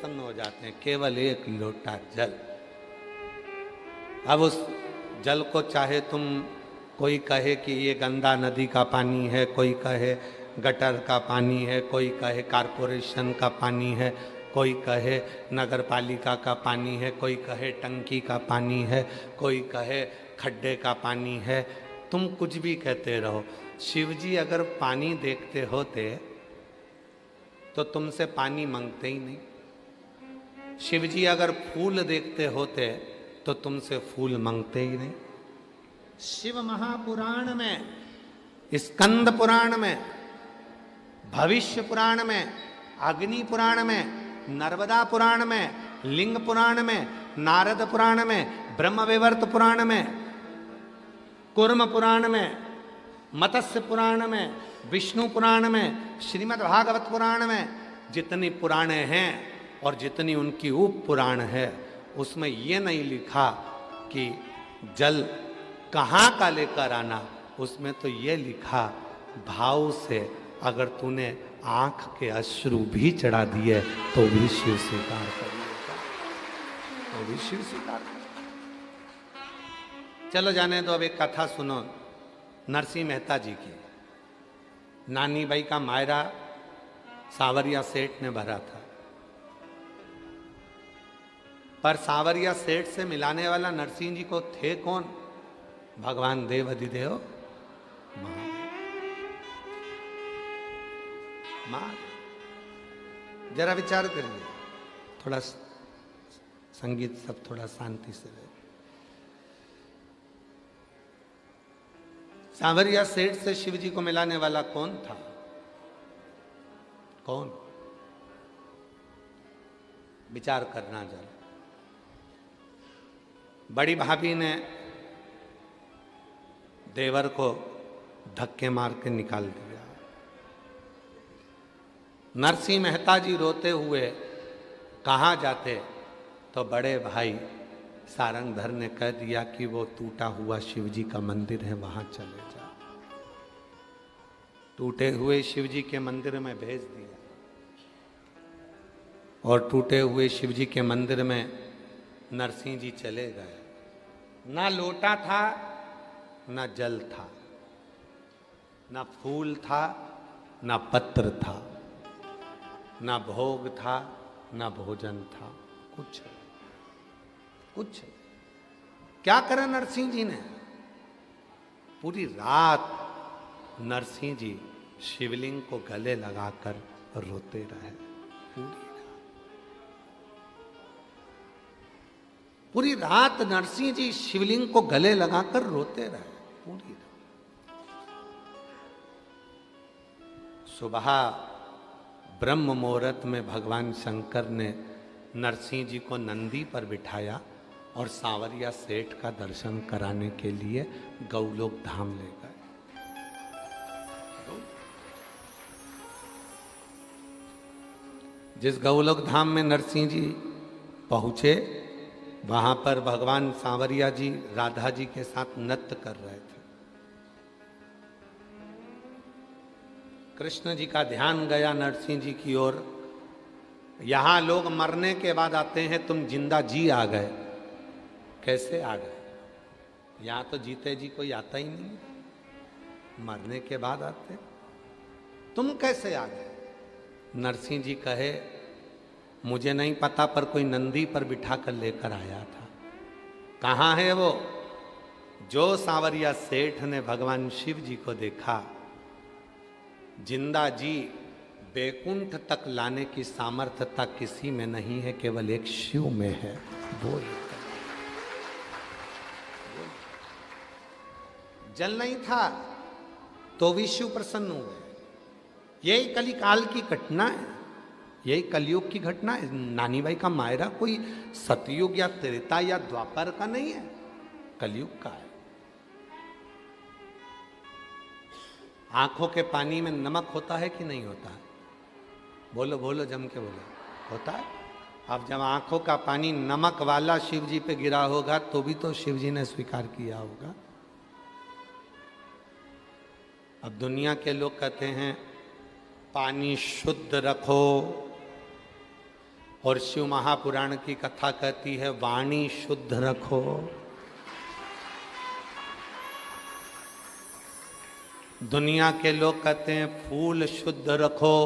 प्रसन्न हो जाते हैं, केवल एक लोटा जल। अब उस जल को चाहे तुम कोई कहे कि ये गंदा नदी का पानी है, कोई कहे गटर का पानी है, कोई कहे कारपोरेशन का पानी है, कोई कहे नगर पालिका का पानी है, कोई कहे टंकी का पानी है, कोई कहे खड्डे का पानी है, तुम कुछ भी कहते रहो। शिवजी अगर पानी देखते होते तो तुमसे पानी मांगते ही नहीं। शिवजी अगर फूल देखते होते तो तुमसे फूल मांगते ही नहीं। शिव महापुराण में, स्कंद पुराण में, भविष्य पुराण में, अग्नि पुराण में, नर्मदा पुराण में, लिंग पुराण में, नारद पुराण में, ब्रह्मवैवर्त पुराण में, कूर्म पुराण में, मत्स्य पुराण में, विष्णु पुराण में, श्रीमद् भागवत पुराण में, जितनी पुराणे हैं और जितनी उनकी उप पुराण है, उसमें ये नहीं लिखा कि जल कहाँ का लेकर आना। उसमें तो ये लिखा, भाव से अगर तूने आंख के अश्रु भी चढ़ा दिए तो भी शिव स्वीकार कर लेगा, तो भी शिव स्वीकार कर। चलो जाने दो, अब एक कथा सुनो नरसिंह मेहता जी की। नानी बाई का मायरा सांवरिया सेठ ने भरा था, पर सांवरिया सेठ से मिलाने वाला नरसिंह जी को थे कौन? भगवान देव अधिदेव महादेव। जरा विचार करिए, थोड़ा संगीत सब थोड़ा शांति से रहे। सांवरिया सेठ से शिव जी को मिलाने वाला कौन था? कौन? विचार करना जरा। बड़ी भाभी ने देवर को धक्के मार के निकाल दिया। नरसिंह मेहता जी रोते हुए कहाँ जाते तो बड़े भाई सारंगधर ने कह दिया कि वो टूटा हुआ शिवजी का मंदिर है, वहां चले जा। टूटे हुए शिवजी के मंदिर में भेज दिया और टूटे हुए शिवजी के मंदिर में नरसिंह जी चले गए। ना लोटा था, ना जल था, ना फूल था, ना पत्र था, ना भोग था, ना भोजन था, कुछ कुछ। क्या करा नरसिंह जी ने? पूरी रात नरसिंह जी शिवलिंग को गले लगाकर रोते रहे। पूरी रात नरसिंह जी शिवलिंग को गले लगाकर रोते रहे, पूरी रात। सुबह ब्रह्म मुहूर्त में भगवान शंकर ने नरसिंह जी को नंदी पर बिठाया और सांवरिया सेठ का दर्शन कराने के लिए गौलोक धाम ले गए। जिस गौलोक धाम में नरसिंह जी पहुंचे, वहां पर भगवान सांवरिया जी राधा जी के साथ नृत्य कर रहे थे। कृष्ण जी का ध्यान गया नरसिंह जी की ओर। यहां लोग मरने के बाद आते हैं, तुम जिंदा जी आ गए। कैसे आ गए? यहां तो जीते जी कोई आता ही नहीं, मरने के बाद आते। तुम कैसे आ गए? नरसिंह जी कहे, मुझे नहीं पता, पर कोई नंदी पर बिठा कर लेकर आया था। कहाँ है वो? जो सांवरिया सेठ ने भगवान शिव जी को देखा, जिंदा जी बैकुंठ तक लाने की सामर्थ्यता किसी में नहीं है, केवल एक शिव में है। वो जल नहीं था तो भी शिव प्रसन्न हुए। यही कलिकाल की घटना है, यही कलयुग की घटना है। नानी बाई का मायरा कोई सतयुग या त्रेता या द्वापर का नहीं है, कलयुग का है। आंखों के पानी में नमक होता है कि नहीं होता है? बोलो बोलो, जम के बोलो। होता है। अब जब आंखों का पानी नमक वाला शिव जी पे गिरा होगा तो भी तो शिव जी ने स्वीकार किया होगा। अब दुनिया के लोग कहते हैं पानी शुद्ध रखो, और शिव महापुराण की कथा कहती है वाणी शुद्ध रखो। दुनिया के लोग कहते हैं फूल शुद्ध रखो।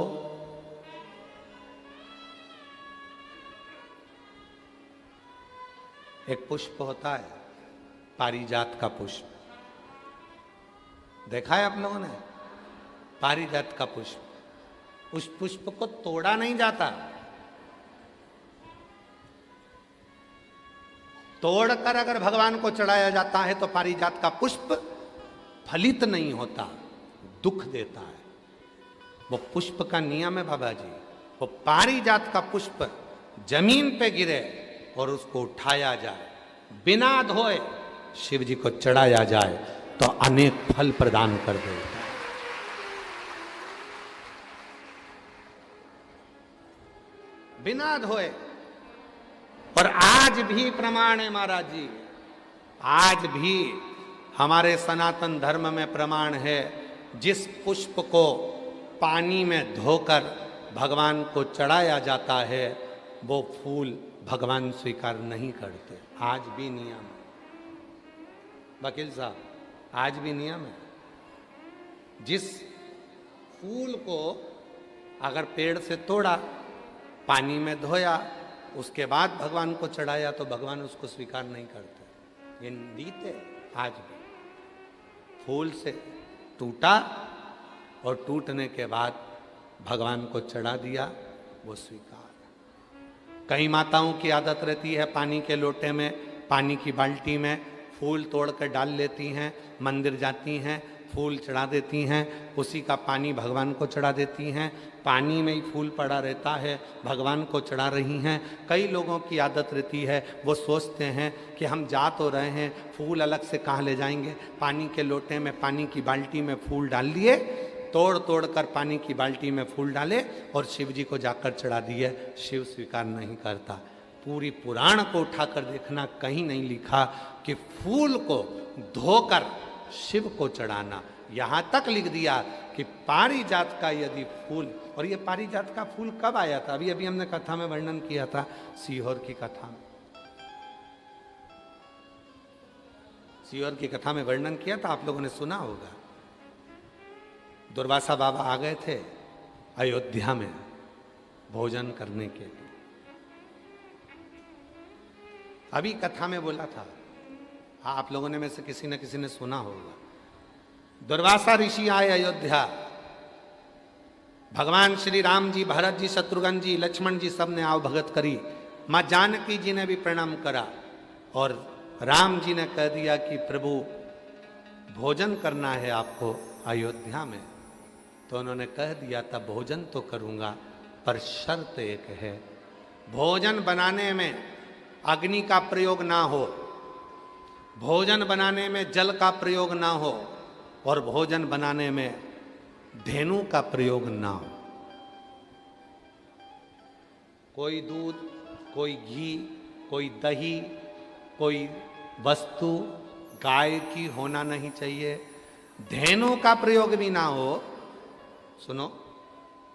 एक पुष्प होता है पारिजात का पुष्प, देखा है आप लोगों ने? पारिजात का पुष्प, उस पुष्प को तोड़ा नहीं जाता, तोड़कर अगर भगवान को चढ़ाया जाता है तो पारिजात का पुष्प फलित नहीं होता, दुख देता है। वो पुष्प का नियम है बाबा जी, वो पारिजात का पुष्प जमीन पे गिरे और उसको उठाया जाए, बिना धोए शिव जी को चढ़ाया जाए तो अनेक फल प्रदान कर देता है। बिना धोए। और आज भी प्रमाण है महाराज जी, आज भी हमारे सनातन धर्म में प्रमाण है, जिस पुष्प को पानी में धोकर भगवान को चढ़ाया जाता है वो फूल भगवान स्वीकार नहीं करते। आज भी नियम है वकील साहब, आज भी नियम है। जिस फूल को अगर पेड़ से तोड़ा, पानी में धोया, उसके बाद भगवान को चढ़ाया तो भगवान उसको स्वीकार नहीं करते। ये रीत है आज भी। फूल से टूटा और टूटने के बाद भगवान को चढ़ा दिया, वो स्वीकार। कई माताओं की आदत रहती है पानी के लोटे में, पानी की बाल्टी में फूल तोड़ कर डाल लेती हैं, मंदिर जाती हैं, फूल चढ़ा देती हैं, उसी का पानी भगवान को चढ़ा देती हैं, पानी में ही फूल पड़ा रहता है, भगवान को चढ़ा रही हैं। कई लोगों की आदत रहती है, वो सोचते हैं कि हम जा तो रहे हैं, फूल अलग से कहाँ ले जाएंगे, पानी के लोटे में, पानी की बाल्टी में फूल डाल लिए, तोड़ तोड़ कर पानी की बाल्टी में फूल डाले और शिव जी को जाकर चढ़ा दिए। शिव स्वीकार नहीं करता। पूरी पुराण को उठाकर देखना, कहीं नहीं लिखा कि फूल को धोकर शिव को चढ़ाना। यहाँ तक लिख दिया कि पारिजात का यदि फूल, और ये पारिजात का फूल कब आया था? अभी अभी हमने कथा में वर्णन किया था, सीहोर की कथा में, सीहोर की कथा में वर्णन किया था, आप लोगों ने सुना होगा। दुर्वासा बाबा आ गए थे अयोध्या में भोजन करने के लिए। अभी कथा में बोला था, हाँ आप लोगों ने में से किसी न किसी ने सुना होगा। दुर्वासा ऋषि आए अयोध्या, भगवान श्री राम जी, भरत जी, शत्रुघ्न जी, लक्ष्मण जी सब ने आओ भगत करी। माँ जानकी जी ने भी प्रणाम करा और राम जी ने कह दिया कि प्रभु भोजन करना है आपको अयोध्या में। तो उन्होंने कह दिया था भोजन तो करूँगा, पर शर्त एक है, भोजन बनाने में अग्नि का प्रयोग ना हो, भोजन बनाने में जल का प्रयोग ना हो, और भोजन बनाने में धेनु का प्रयोग ना हो। कोई दूध, कोई घी, कोई दही, कोई वस्तु गाय की होना नहीं चाहिए, धेनु का प्रयोग भी ना हो, सुनो,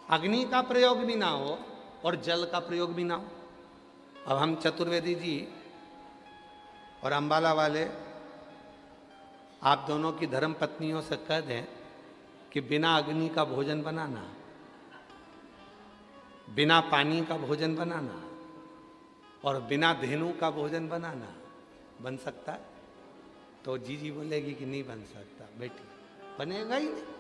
अग्नि का प्रयोग भी ना हो और जल का प्रयोग भी ना हो। अब हम चतुर्वेदी जी और अंबाला वाले आप दोनों की धर्म पत्नियों से कह दें कि बिना अग्नि का भोजन बनाना, बिना पानी का भोजन बनाना और बिना धेनु का भोजन बनाना बन सकता है? तो जी बोलेगी कि नहीं बन सकता। बेटी बनेगा ही नहीं।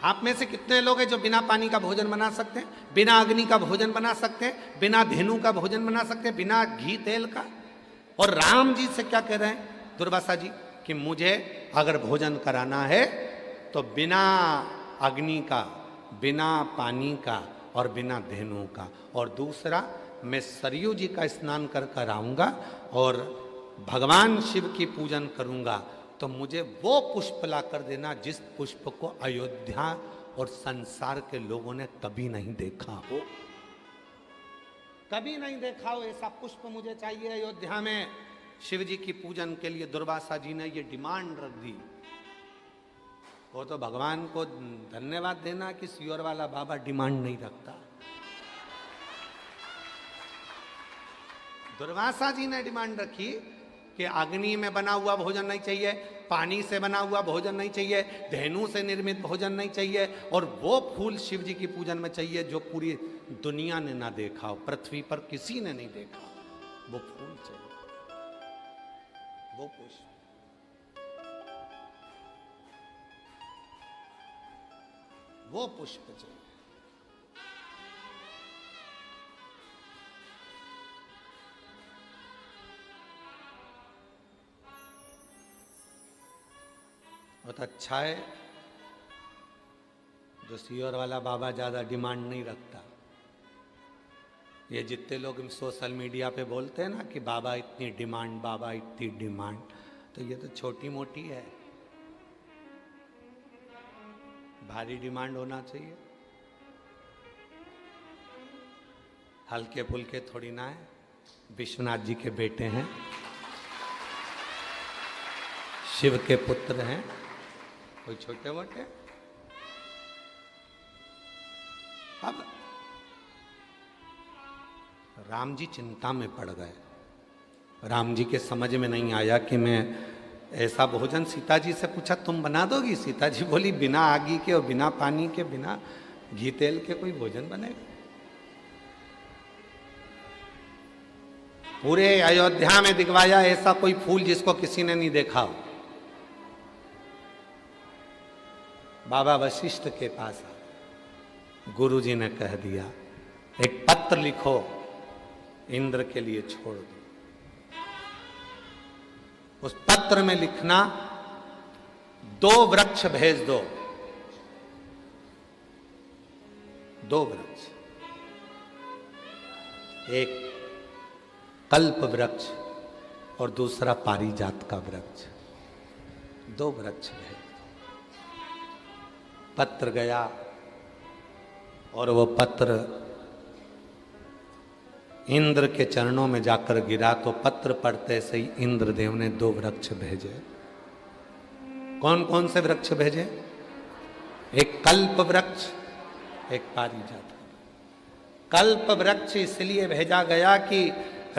आप में से कितने लोग हैं जो बिना पानी का भोजन बना सकते हैं, बिना अग्नि का भोजन बना सकते हैं, बिना धेनु का भोजन बना सकते हैं, बिना घी तेल का? और राम जी से क्या कह रहे हैं दुर्वासा जी कि मुझे अगर भोजन कराना है तो बिना अग्नि का, बिना पानी का और बिना धेनु का। और दूसरा, मैं सरयू जी का स्नान कर कर आऊँगा और भगवान शिव की पूजन करूँगा, तो मुझे वो पुष्प ला कर देना जिस पुष्प को अयोध्या और संसार के लोगों ने कभी नहीं देखा हो, कभी नहीं देखा हो। ऐसा पुष्प मुझे चाहिए अयोध्या में शिव जी की पूजन के लिए। दुर्वासा जी ने ये डिमांड रख दी। वो तो भगवान को धन्यवाद देना कि सियोर वाला बाबा डिमांड नहीं रखता। दुर्वासा जी ने डिमांड रखी कि अग्नि में बना हुआ भोजन नहीं चाहिए, पानी से बना हुआ भोजन नहीं चाहिए, धेनु से निर्मित भोजन नहीं चाहिए, और वो फूल शिव जी की पूजन में चाहिए जो पूरी दुनिया ने ना देखा हो, पृथ्वी पर किसी ने नहीं देखा, वो फूल चाहिए, वो पुष्प। वो पुष्प चाहिए। बहुत अच्छा है जो सियोर वाला बाबा ज़्यादा डिमांड नहीं रखता। ये जितने लोग सोशल मीडिया पे बोलते हैं ना कि बाबा इतनी डिमांड, बाबा इतनी डिमांड, तो ये तो छोटी मोटी है। भारी डिमांड होना चाहिए, हल्के फुल्के थोड़ी ना है। विश्वनाथ जी के बेटे हैं, शिव के पुत्र हैं, कोई छोटे मोटे। अब राम जी चिंता में पड़ गए। राम जी के समझ में नहीं आया कि मैं ऐसा भोजन, सीता जी से पूछा तुम बना दोगी? सीता जी बोली बिना आगी के और बिना पानी के, बिना घी तेल के कोई भोजन बनेगा? पूरे अयोध्या में दिखवाया ऐसा कोई फूल जिसको किसी ने नहीं देखा हो। बाबा वशिष्ठ के पास गुरुजी ने कह दिया एक पत्र लिखो, इंद्र के लिए छोड़ दो। उस पत्र में लिखना 2 वृक्ष भेज दो, 2 वृक्ष, एक कल्प वृक्ष और दूसरा पारिजात का वृक्ष, 2 वृक्ष भेज। पत्र गया और वो पत्र इंद्र के चरणों में जाकर गिरा, तो पत्र पढ़ते से ही इंद्रदेव ने 2 वृक्ष भेजे। कौन कौन से वृक्ष भेजे? एक कल्प वृक्ष, एक पारिजात। कल्प वृक्ष इसलिए भेजा गया कि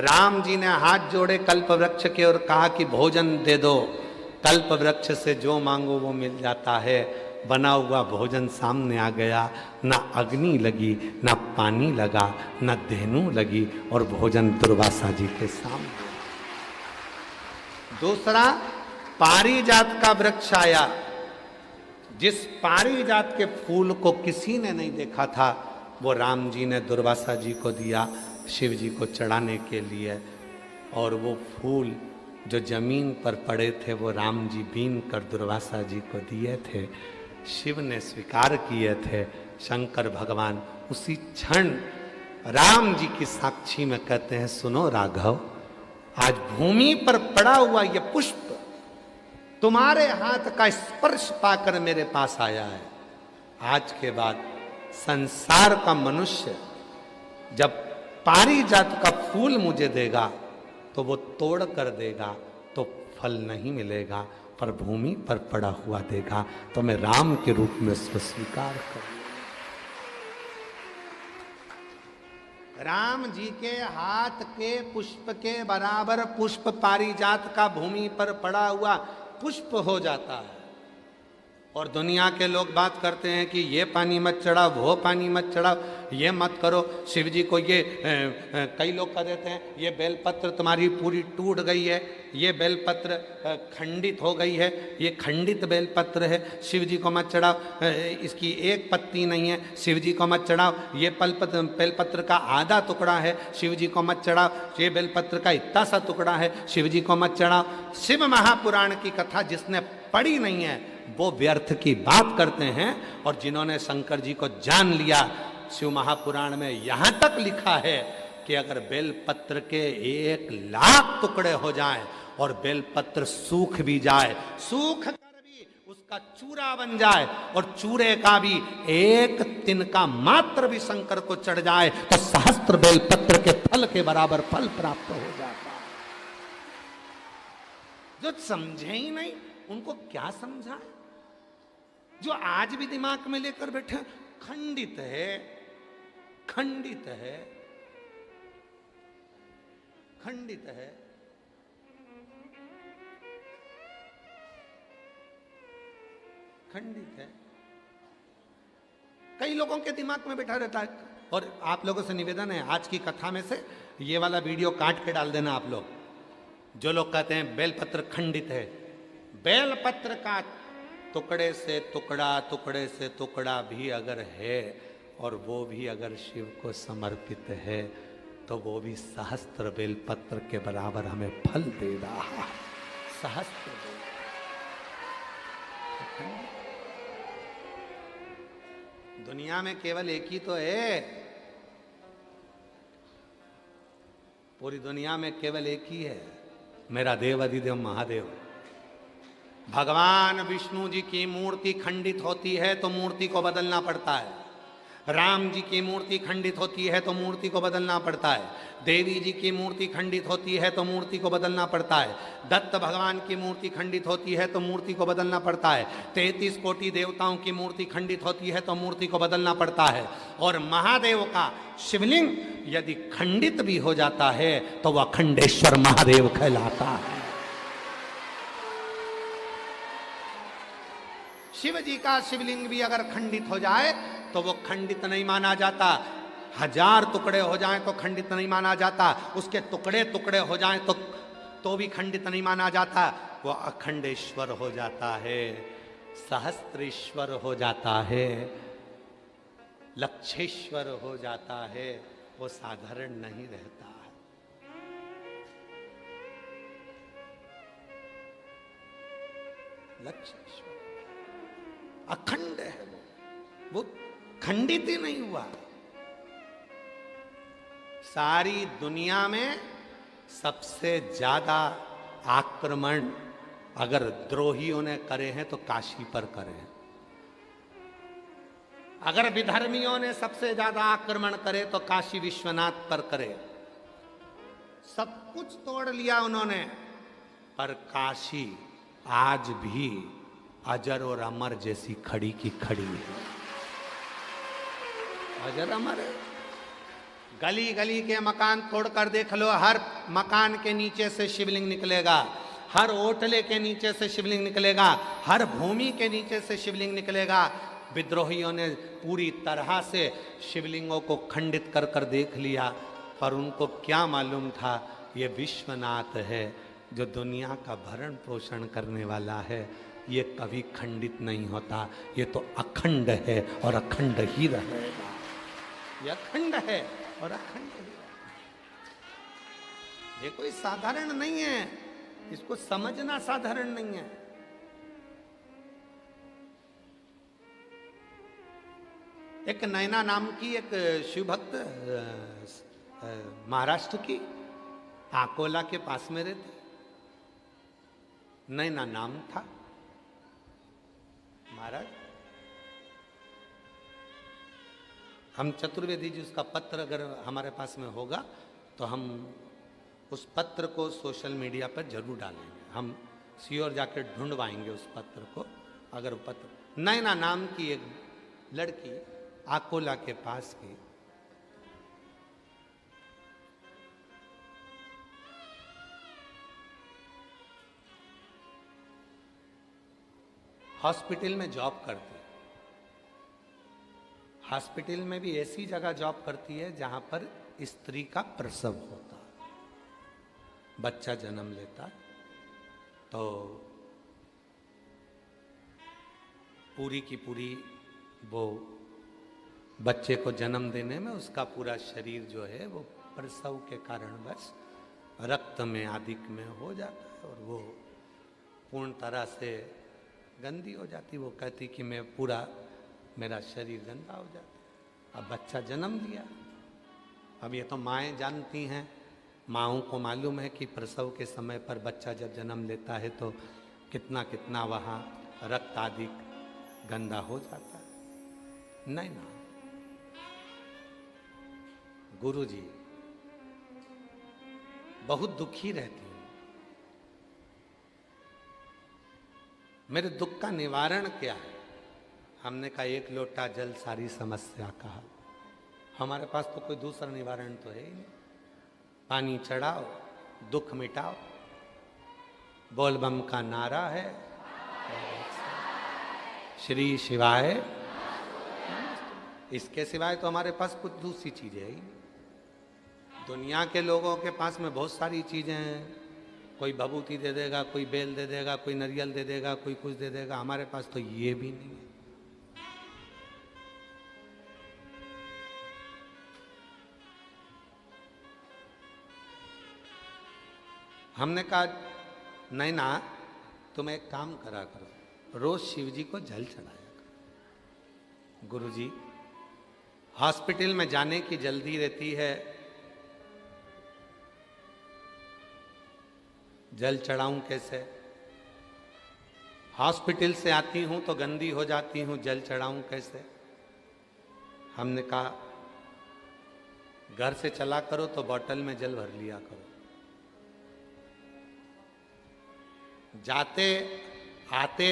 राम जी ने हाथ जोड़े कल्प वृक्ष के और कहा कि भोजन दे दो। कल्प वृक्ष से जो मांगो वो मिल जाता है। बना हुआ भोजन सामने आ गया, ना अग्नि लगी, ना पानी लगा, ना धेनु लगी, और भोजन दुर्वासा जी के सामने। दूसरा पारिजात का वृक्ष आया, जिस पारिजात के फूल को किसी ने नहीं देखा था, वो राम जी ने दुर्वासा जी को दिया शिव जी को चढ़ाने के लिए। और वो फूल जो जमीन पर पड़े थे वो राम जी बीन कर दुर्वासा जी को दिए थे, शिव ने स्वीकार किए थे। शंकर भगवान उसी क्षण राम जी की साक्षी में कहते हैं सुनो राघव, आज भूमि पर पड़ा हुआ ये पुष्प तुम्हारे हाथ का स्पर्श पाकर मेरे पास आया है। आज के बाद संसार का मनुष्य जब पारिजात का फूल मुझे देगा तो वो तोड़ कर देगा तो फल नहीं मिलेगा, पर भूमि पर पड़ा हुआ देगा तो मैं राम के रूप में उसको स्वीकार करूं। राम जी के हाथ के पुष्प के बराबर पुष्प पारिजात का भूमि पर पड़ा हुआ पुष्प हो जाता है। और दुनिया के लोग बात करते हैं कि ये पानी मत चढ़ाओ, वो पानी मत चढ़ाओ, ये मत करो शिव जी को। ये कई लोग कह देते हैं ये बेलपत्र तुम्हारी पूरी टूट गई है, ये बेलपत्र खंडित हो गई है, ये खंडित बेलपत्र है, शिव जी को मत चढ़ाओ, इसकी एक पत्ती नहीं है, शिव जी को मत चढ़ाओ, ये बेलपत्र का आधा टुकड़ा है, शिव जी को मत चढ़ाओ, ये बेलपत्र का इतना सा टुकड़ा है, शिव जी को मत चढ़ाओ। शिव महापुराण की कथा जिसने पढ़ी नहीं है वो व्यर्थ की बात करते हैं। और जिन्होंने शंकर जी को जान लिया, शिव महापुराण में यहां तक लिखा है कि अगर बेलपत्र के 1,00,000 टुकड़े हो जाएं और बेलपत्र सूख भी जाए, सूख कर भी उसका चूरा बन जाए और चूरे का भी एक तिनका मात्र भी शंकर को चढ़ जाए तो सहस्त्र बेलपत्र के फल के बराबर फल प्राप्त हो जाता है। जो समझे ही नहीं उनको क्या समझाए। जो आज भी दिमाग में लेकर बैठे, खंडित है, खंडित है, खंडित है। खंडित है, कई लोगों के दिमाग में बैठा रहता है। और आप लोगों से निवेदन है, आज की कथा में से ये वाला वीडियो काट के डाल देना आप लोग। जो लोग कहते हैं बेलपत्र खंडित है, बेलपत्र का टुकड़े से टुकड़ा, टुकड़े से टुकड़ा भी अगर है और वो भी अगर शिव को समर्पित है तो वो भी सहस्त्र बेलपत्र के बराबर हमें फल दे रहा है। सहस्त्र बेल। दुनिया में केवल एक ही तो है, पूरी दुनिया में केवल एक ही है, मेरा देव अधिदेव महादेव। भगवान विष्णु जी की मूर्ति खंडित होती है तो मूर्ति को बदलना पड़ता है। राम जी की मूर्ति खंडित होती है तो मूर्ति को बदलना पड़ता है। देवी जी की मूर्ति खंडित होती है तो मूर्ति को बदलना पड़ता है। दत्त भगवान की मूर्ति खंडित होती है तो मूर्ति को बदलना पड़ता है। 33 कोटि देवताओं की मूर्ति खंडित होती है तो मूर्ति को बदलना पड़ता है। और महादेव का शिवलिंग यदि खंडित भी हो जाता है तो वह अखंडेश्वर महादेव कहलाता है। शिव जी का शिवलिंग भी अगर खंडित हो जाए तो वो खंडित नहीं माना जाता। 1000 टुकड़े हो जाएं तो खंडित नहीं माना जाता। उसके टुकड़े टुकड़े हो जाएं तो भी खंडित नहीं माना जाता। वो अखंडेश्वर हो जाता है, सहस्त्रेश्वर हो जाता है, लक्षेश्वर हो जाता है। वो साधारण नहीं रहता है। लक्षेश्वर अखंड है, वो खंडित ही नहीं हुआ। सारी दुनिया में सबसे ज्यादा आक्रमण अगर द्रोहियों ने करे हैं तो काशी पर करे हैं। अगर विधर्मियों ने सबसे ज्यादा आक्रमण करे तो काशी विश्वनाथ पर करे। सब कुछ तोड़ लिया उन्होंने, पर काशी आज भी अजर और अमर जैसी खड़ी की खड़ी है। अजर अमर है। गली गली के मकान तोड़कर देख लो, हर मकान के नीचे से शिवलिंग निकलेगा, हर ओटले के नीचे से शिवलिंग निकलेगा, हर भूमि के नीचे से शिवलिंग निकलेगा। विद्रोहियों ने पूरी तरह से शिवलिंगों को खंडित कर कर देख लिया, पर उनको क्या मालूम था ये विश्वनाथ है जो दुनिया का भरण पोषण करने वाला है। ये कभी खंडित नहीं होता, ये तो अखंड है और अखंड ही रहेगा। ये अखंड है और अखंड ही रहेगा। ये कोई साधारण नहीं है, इसको समझना साधारण नहीं है। एक नैना नाम की एक शिव भक्त महाराष्ट्र की अकोला के पास में रहती, नैना नाम था। महाराज, हम चतुर्वेदी जी उसका पत्र अगर हमारे पास में होगा तो हम उस पत्र को सोशल मीडिया पर जरूर डालेंगे। हम श्योर जाकर ढूंढवाएंगे उस पत्र को। अगर वो पत्र, नैना नाम की एक लड़की अकोला के पास की, हॉस्पिटल में जॉब करती। हॉस्पिटल में भी ऐसी जगह जॉब करती है जहां पर स्त्री का प्रसव होता, बच्चा जन्म लेता, तो पूरी की पूरी वो बच्चे को जन्म देने में उसका पूरा शरीर जो है वो प्रसव के कारण बस रक्त में आदिक में हो जाता है और वो पूर्ण तरह से गंदी हो जाती। वो कहती कि मैं पूरा, मेरा शरीर गंदा हो जाता। अब बच्चा जन्म लिया, अब ये तो माएँ जानती हैं, माँओं को मालूम है कि प्रसव के समय पर बच्चा जब जन्म लेता है तो कितना कितना वहाँ रक्त आदि गंदा हो जाता है। नहीं ना, गुरु जी बहुत दुखी रहती हैं। मेरे दुख का निवारण क्या है? हमने कहा एक लोटा जल सारी समस्या का हल। हमारे पास तो कोई दूसरा निवारण तो है ही नहीं। पानी चढ़ाओ, दुख मिटाओ, बोल बम का नारा है, श्री शिवाय। इसके सिवाय तो हमारे पास कुछ दूसरी चीजें है ही नहीं। दुनिया के लोगों के पास में बहुत सारी चीजें हैं। कोई भभूति दे देगा, कोई बेल दे देगा, कोई नारियल दे देगा, कोई कुछ दे देगा। हमारे पास तो ये भी नहीं है। हमने कहा नहीं ना, तुम एक काम करा करो, रोज शिव जी को जल चढ़ाया करो। गुरुजी, हॉस्पिटल में जाने की जल्दी रहती है, जल चढ़ाऊं कैसे? हॉस्पिटल से आती हूं तो गंदी हो जाती हूं, जल चढ़ाऊं कैसे? हमने कहा घर से चला करो तो बोतल में जल भर लिया करो, जाते आते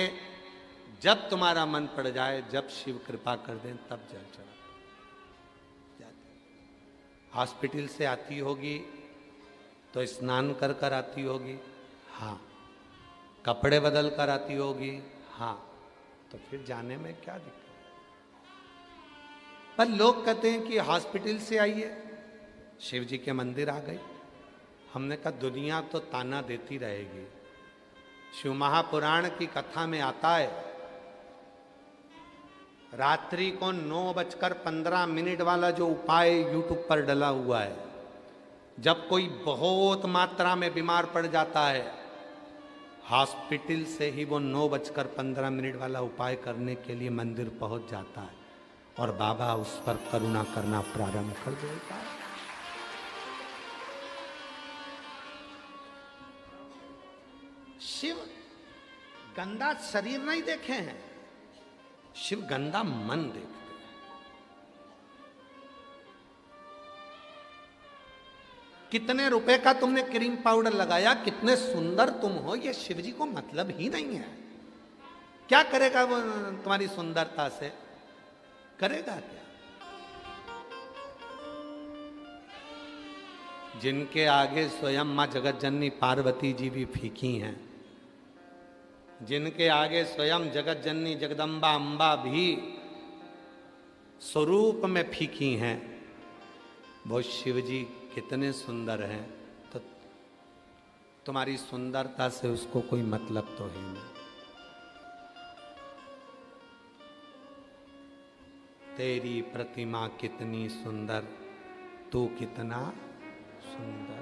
जब तुम्हारा मन पड़ जाए, जब शिव कृपा कर दें तब जल चढ़ा। हॉस्पिटल से आती होगी तो स्नान कर कर आती होगी, हाँ। कपड़े बदल कर आती होगी, हाँ। तो फिर जाने में क्या दिक्कत? पर लोग कहते हैं कि हॉस्पिटल से आइए, शिव जी के मंदिर आ गए। हमने कहा दुनिया तो ताना देती रहेगी। शिव महापुराण की कथा में आता है, रात्रि को 9:15 वाला जो उपाय यूट्यूब पर डला हुआ है, जब कोई बहुत मात्रा में बीमार पड़ जाता है, हॉस्पिटल से ही वो 9:15 वाला उपाय करने के लिए मंदिर पहुंच जाता है और बाबा उस पर करुणा करना प्रारंभ कर देता है। शिव गंदा शरीर नहीं देखे हैं, शिव गंदा मन देखते हैं। कितने रुपए का तुमने क्रीम पाउडर लगाया, कितने सुंदर तुम हो, ये शिव जी को मतलब ही नहीं है। क्या करेगा वो तुम्हारी सुंदरता से? करेगा क्या? जिनके आगे स्वयं मां जगत जननी पार्वती जी भी फीकी हैं, जिनके आगे स्वयं जगत जननी जगदम्बा अम्बा भी स्वरूप में फीकी हैं, वो शिव जी कितने सुंदर हैं, तो तुम्हारी सुंदरता से उसको कोई मतलब तो है नहीं। तेरी प्रतिमा कितनी सुंदर, तू कितना सुंदर।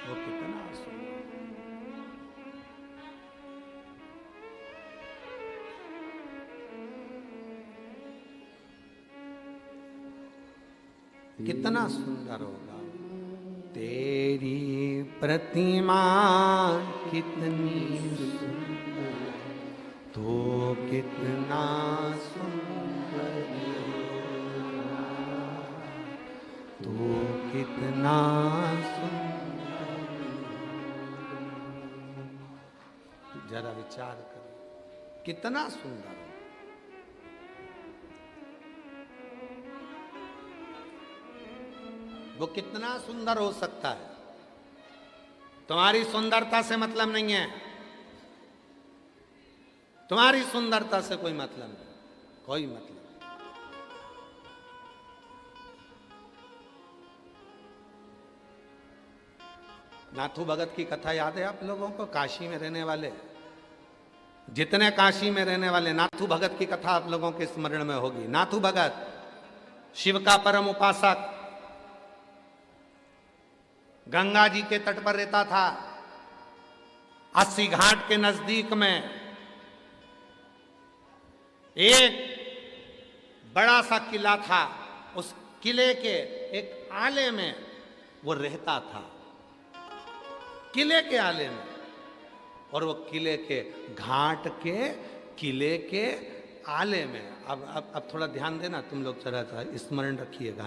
वो कितना सुंदर। कितना सुंदर होगा। तेरी प्रतिमा कितनी सुंदर, तो कितना सुंदर, तो कितना सुंदर। जरा विचार करो, कितना सुंदर है। वो कितना सुंदर हो सकता है? तुम्हारी सुंदरता से मतलब नहीं है, तुम्हारी सुंदरता से कोई मतलब नहीं, कोई मतलब। नाथू भगत की कथा याद है आप लोगों को? काशी में रहने वाले, जितने काशी में रहने वाले, नाथू भगत की कथा आप लोगों के स्मरण में होगी। नाथू भगत शिव का परम उपासक, गंगा जी के तट पर रहता था। 80 घाट के नजदीक में एक बड़ा सा किला था। उस किले के एक आले में वो रहता था, किले के आले में। और वो किले के घाट के किले के आले में। अब थोड़ा ध्यान देना तुम लोग, जरा स्मरण रखिएगा।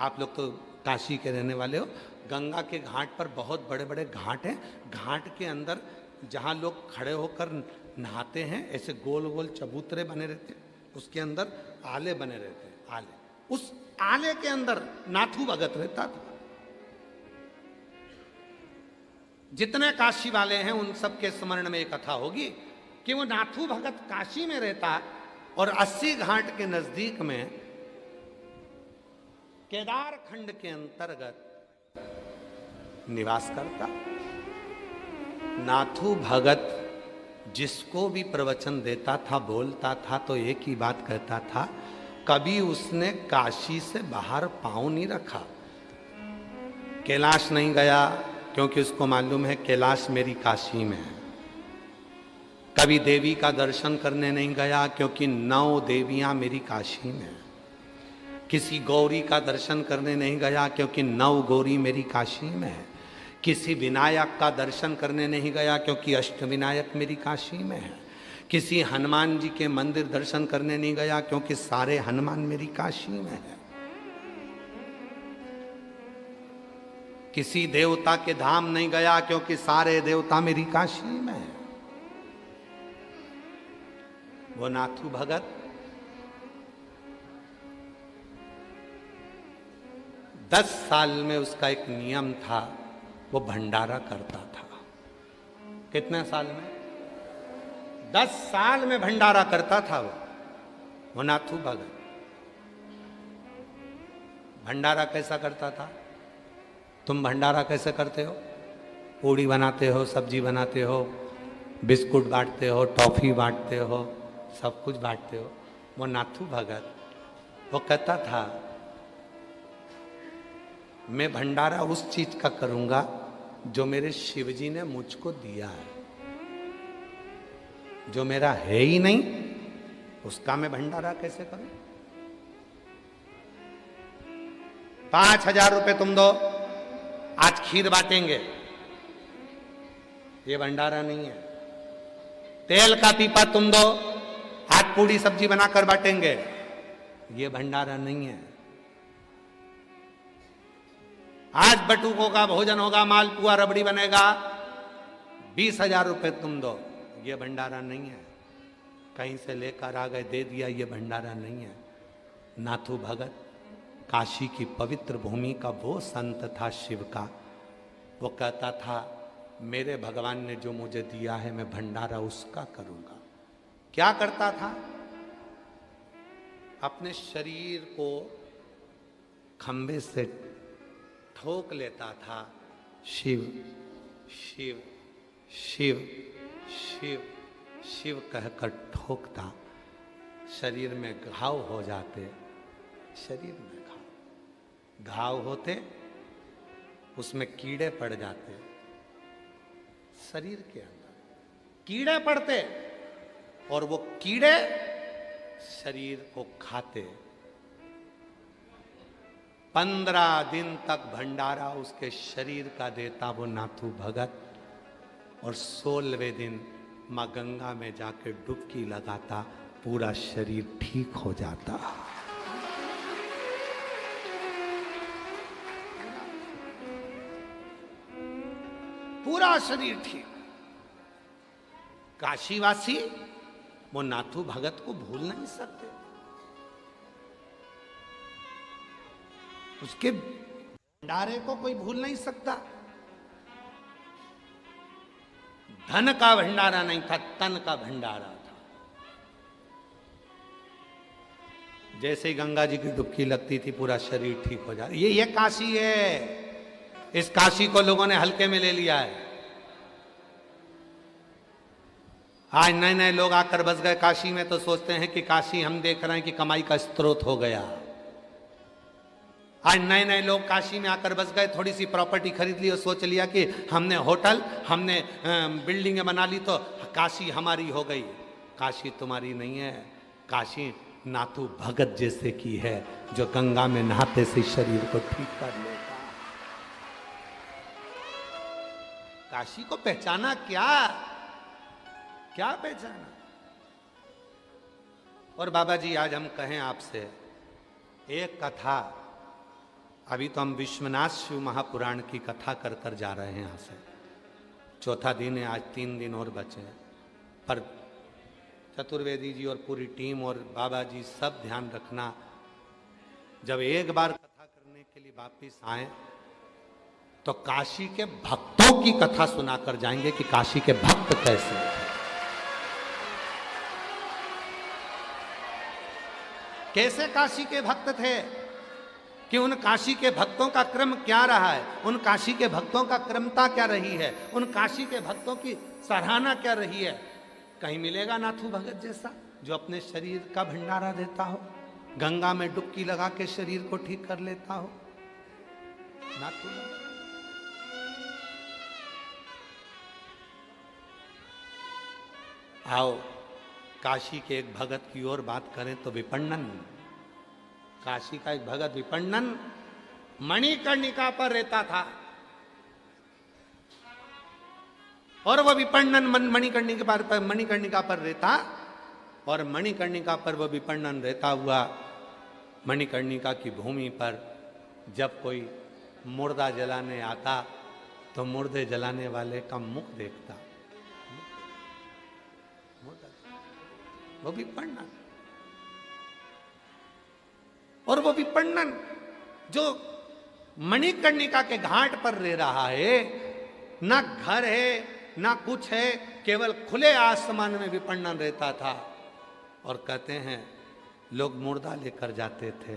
आप लोग तो काशी के रहने वाले हो, गंगा के घाट पर बहुत बड़े बड़े घाट हैं। घाट के अंदर जहाँ लोग खड़े होकर नहाते हैं, ऐसे गोल गोल चबूतरे बने रहते हैं, उसके अंदर आले बने रहते हैं, आले। उस आले के अंदर नाथू भगत रहता था। जितने काशी वाले हैं उन सब के स्मरण में एक कथा होगी कि वो नाथू भगत काशी में रहता और 80 घाट के नजदीक में केदार खंड के अंतर्गत निवास करता। नाथू भगत जिसको भी प्रवचन देता था, बोलता था, तो एक ही बात कहता था, कभी उसने काशी से बाहर पांव नहीं रखा। कैलाश नहीं गया क्योंकि उसको मालूम है कैलाश मेरी काशी में है। कभी देवी का दर्शन करने नहीं गया क्योंकि 9 देवियां मेरी काशी में है। किसी गौरी का दर्शन करने नहीं गया क्योंकि 9 गौरी मेरी काशी में है। किसी विनायक का दर्शन करने नहीं गया क्योंकि अष्टविनायक मेरी काशी में है। किसी हनुमान जी के मंदिर दर्शन करने नहीं गया क्योंकि सारे हनुमान मेरी काशी में है। किसी देवता के धाम नहीं गया क्योंकि सारे देवता मेरी काशी में है। वो नाथू भगत 10 साल में उसका एक नियम था, वो भंडारा करता था। कितने साल में? 10 साल में भंडारा करता था वो नाथू भगत। भंडारा कैसा करता था? तुम भंडारा कैसे करते हो? पूड़ी बनाते हो, सब्जी बनाते हो, बिस्कुट बांटते हो, टॉफी बांटते हो, सब कुछ बांटते हो। वो नाथू भगत वो कहता था, मैं भंडारा उस चीज का करूंगा जो मेरे शिवजी ने मुझको दिया है। जो मेरा है ही नहीं उसका मैं भंडारा कैसे करूं? 5,000 रुपए तुम दो, आज खीर बांटेंगे, ये भंडारा नहीं है। तेल का पीपा तुम दो, आज पूड़ी सब्जी बनाकर बांटेंगे, ये भंडारा नहीं है। आज बटुकों का भोजन होगा, मालपुआ रबड़ी बनेगा, 20,000 रुपए तुम दो, ये भंडारा नहीं है। कहीं से लेकर आ गए दे दिया, ये भंडारा नहीं है। नाथू भगत काशी की पवित्र भूमि का वो संत था शिव का। वो कहता था, मेरे भगवान ने जो मुझे दिया है मैं भंडारा उसका करूंगा। क्या करता था? अपने शरीर को खंबे से ठोक लेता था, शिव शिव शिव शिव शिव कहकर ठोकता। शरीर में घाव हो जाते, शरीर में घाव होते, उसमें कीड़े पड़ जाते। शरीर के अंदर कीड़े पड़ते और वो कीड़े शरीर को खाते। 15 दिन तक भंडारा उसके शरीर का देता वो नाथू भगत, और 16वें दिन मां गंगा में जाकर डुबकी लगाता, पूरा शरीर ठीक हो जाता। पूरा शरीर ठीक। काशीवासी वो नाथू भगत को भूल नहीं सकते। उसके भंडारे को कोई भूल नहीं सकता। धन का भंडारा नहीं था, तन का भंडारा था। जैसे ही गंगा जी की डुबकी लगती थी पूरा शरीर ठीक हो जाता। ये काशी है। इस काशी को लोगों ने हल्के में ले लिया है। आज नए नए लोग आकर बस गए काशी में तो सोचते हैं कि काशी हम देख रहे हैं कि कमाई का स्रोत हो गया। आज नए नए लोग काशी में आकर बस गए, थोड़ी सी प्रॉपर्टी खरीद ली और सोच लिया कि हमने होटल, हमने बिल्डिंगें बना ली तो काशी हमारी हो गई। काशी तुम्हारी नहीं है, काशी नाथू भगत जैसे की है, जो गंगा में नहाते से शरीर को ठीक कर लेता। काशी को पहचाना क्या पहचाना? और बाबा जी आज हम कहें आपसे, एक कथा अभी तो हम विश्वनाथ शिव महापुराण की कथा कर कर जा रहे हैं यहाँ से। चौथा दिन है आज, 3 दिन और बचे हैं। पर चतुर्वेदी जी और पूरी टीम और बाबा जी सब ध्यान रखना, जब एक बार कथा करने के लिए वापिस आए तो काशी के भक्तों की कथा सुनाकर जाएंगे कि काशी के भक्त कैसे हैं। कैसे काशी के भक्त थे, कि उन काशी के भक्तों का क्रम क्या रहा है, उन काशी के भक्तों का क्रमता क्या रही है, उन काशी के भक्तों की सराहना क्या रही है। कहीं मिलेगा नाथू भगत जैसा जो अपने शरीर का भंडारा देता हो, गंगा में डुबकी लगा के शरीर को ठीक कर लेता हो। नाथू भगत आओ काशी के एक भगत की ओर बात करें तो विपन्नन, काशी का एक भगत विपन्नन मणिकर्णिका पर रहता था, और वह विपन्नन मणिकर्णिका पर रहता, और मणिकर्णिका पर वह विपन्नन रहता हुआ मणिकर्णिका की भूमि पर जब कोई मुर्दा जलाने आता तो मुर्दे जलाने वाले का मुख देखता। वो विपन्नन, और वो विपन्नन जो मणिकर्णिका के घाट पर रह रहा है, ना घर है ना कुछ है, केवल खुले आसमान में विपन्नन रहता था। और कहते हैं लोग मुर्दा लेकर जाते थे,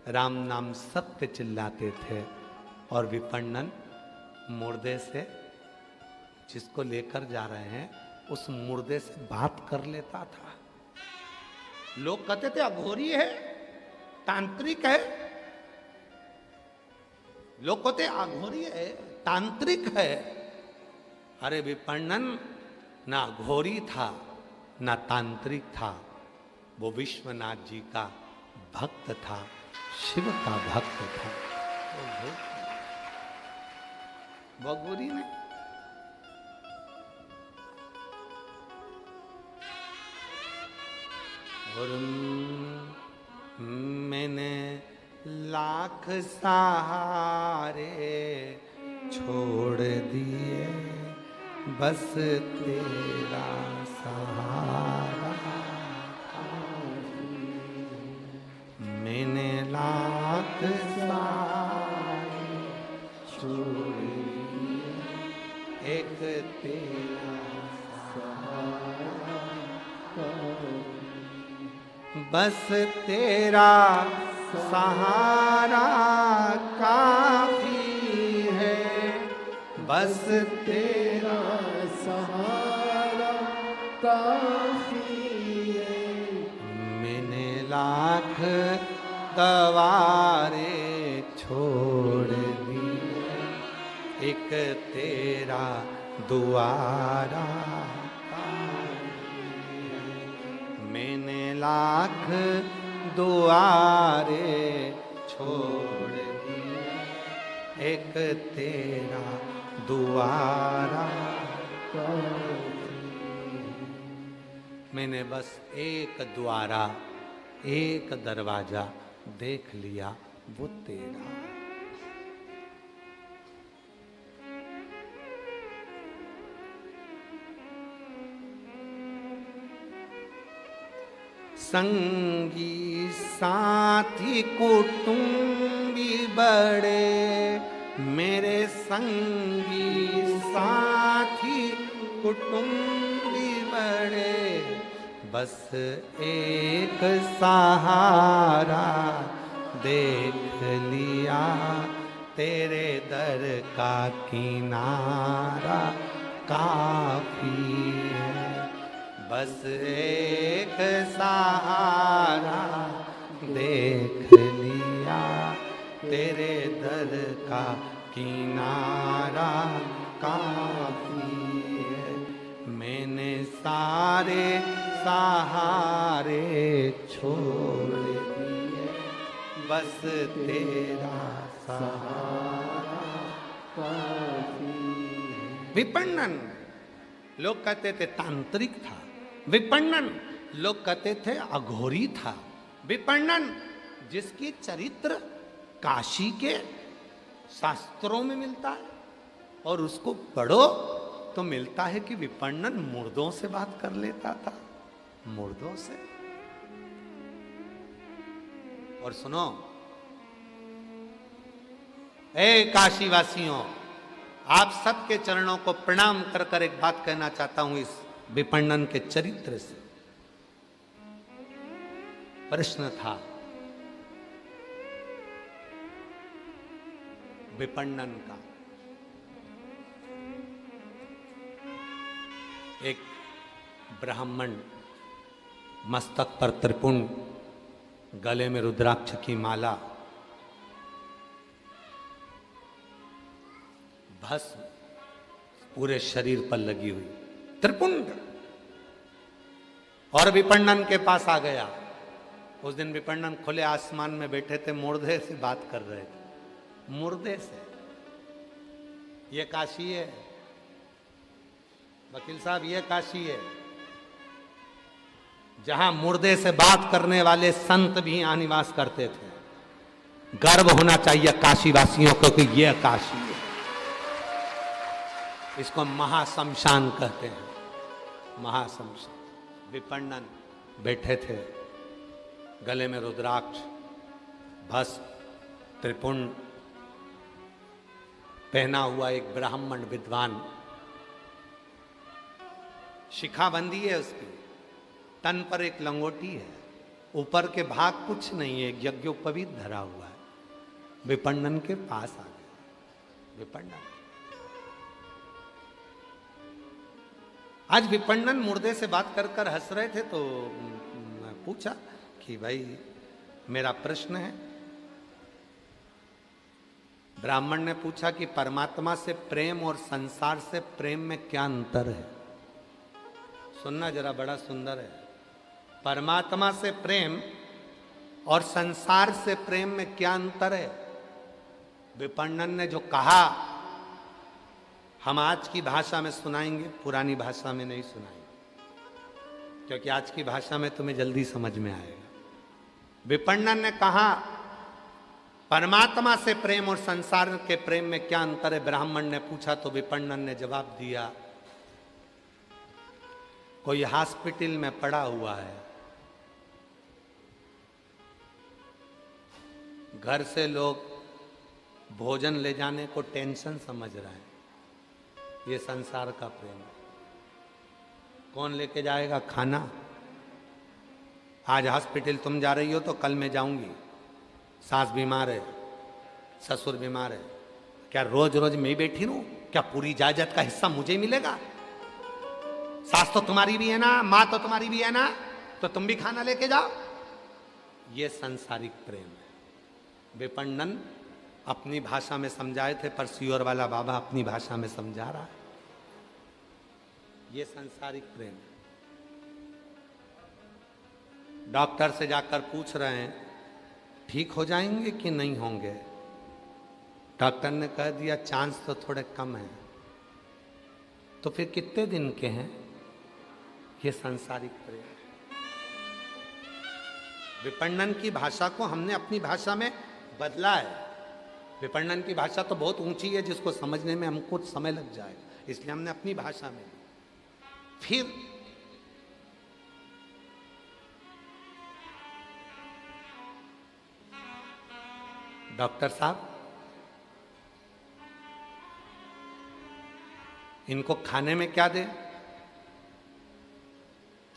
राम नाम सत्य चिल्लाते थे, और विपन्नन मुर्दे से, जिसको लेकर जा रहे हैं उस मुर्दे से बात कर लेता था। लोग कहते थे अघोरी है, तांत्रिक है, लोग कहते अघोरी है, तांत्रिक है। अरे विपन्नन ना अघोरी था ना तांत्रिक था, वो विश्वनाथ जी का भक्त था, शिव का भक्त था। वो अघोरी नहीं। और मैंने लाख सहारे छोड़ दिए, बस तेरा सहारा। मैंने लाख सहारे छोड़ दिए, एक तेरा सहारा, बस तेरा सहारा काफी है, बस तेरा सहारा काफी है। मैंने लाख तवारे छोड़ दिए, एक तेरा दुआरा। मैंने लाख दुआरे छोड़ दिए, एक तेरा दुआरा। मैंने बस एक द्वारा, एक दरवाजा देख लिया, वो तेरा। संगी साथी कुटुंबी बड़े, मेरे संगी साथी कुटुंबी बड़े, बस एक सहारा देख लिया, तेरे दर का किनारा काफी है। बस एक सहारा देख लिया, तेरे दर का किनारा काफी है। मैंने सारे सहारे छोड़ दिए, बस तेरा सहारा काफी है। विपन्नन लोग कहते थे तांत्रिक था, विपन्नन लोग कहते थे अघोरी था। विपन्नन जिसकी चरित्र काशी के शास्त्रों में मिलता है, और उसको पढ़ो तो मिलता है कि विपणन मुर्दों से बात कर लेता था, मुर्दों से। और सुनो, ए काशी वासियों, आप सबके चरणों को प्रणाम कर कर एक बात कहना चाहता हूं इस विपणन के चरित्र से। प्रश्न था विपणन का। एक ब्राह्मण मस्तक पर त्रिपुंड, गले में रुद्राक्ष की माला, भस्म पूरे शरीर पर लगी हुई, त्रिपुंड, और विपणन के पास आ गया। उस दिन विपणन खुले आसमान में बैठे थे, मुर्दे से बात कर रहे थे, मुर्दे से। ये काशी है वकील साहब, ये काशी है जहां मुर्दे से बात करने वाले संत भी यहाँ निवास करते थे। गर्व होना चाहिए काशी वासियों को कि यह काशी है। इसको महाशमशान कहते हैं, महाशमशान। विपणन बैठे थे, गले में रुद्राक्ष, भस्म, त्रिपुंड पहना हुआ एक ब्राह्मण विद्वान, शिखाबंदी है उसकी, तन पर एक लंगोटी है, ऊपर के भाग कुछ नहीं है, एक यज्ञोपवीत धरा हुआ है। विपणन के पास आ गया विपणन। आज विपणन मुर्दे से बात कर कर हंस रहे थे, तो मैं पूछा कि भाई मेरा प्रश्न है। ब्राह्मण ने पूछा कि परमात्मा से प्रेम और संसार से प्रेम में क्या अंतर है। सुनना जरा, बड़ा सुंदर है। परमात्मा से प्रेम और संसार से प्रेम में क्या अंतर है। विपणन ने जो कहा हम आज की भाषा में सुनाएंगे, पुरानी भाषा में नहीं सुनाएंगे, क्योंकि आज की भाषा में तुम्हें जल्दी समझ में आएगा। विपणन ने कहा परमात्मा से प्रेम और संसार के प्रेम में क्या अंतर है। ब्राह्मण ने पूछा तो विपणन ने जवाब दिया, कोई हॉस्पिटल में पड़ा हुआ है, घर से लोग भोजन ले जाने को टेंशन समझ रहे हैं, ये संसार का प्रेम है। कौन लेके जाएगा खाना। आज हॉस्पिटल तुम जा रही हो तो कल मैं जाऊंगी, सास बीमार है, ससुर बीमार है, क्या रोज रोज मैं ही बैठी रहूं? क्या पूरी जायदाद का हिस्सा मुझे ही मिलेगा? सास तो तुम्हारी भी है ना, माँ तो तुम्हारी भी है ना, तो तुम भी खाना लेके जाओ। ये सांसारिक प्रेम है। विपणन अपनी भाषा में समझाए थे, पर सियोर वाला बाबा अपनी भाषा में समझा रहा है। ये सांसारिक प्रेम है। डॉक्टर से जाकर पूछ रहे हैं ठीक हो जाएंगे कि नहीं होंगे। डॉक्टर ने कह दिया चांस तो थोड़े कम है। तो फिर कितने दिन के हैं? ये सांसारिक प्रेम। विपणन की भाषा को हमने अपनी भाषा में बदला है। विपणन की भाषा तो बहुत ऊंची है, जिसको समझने में हमको समय लग जाएगा, इसलिए हमने अपनी भाषा में। फिर डॉक्टर साहब, इनको खाने में क्या दें?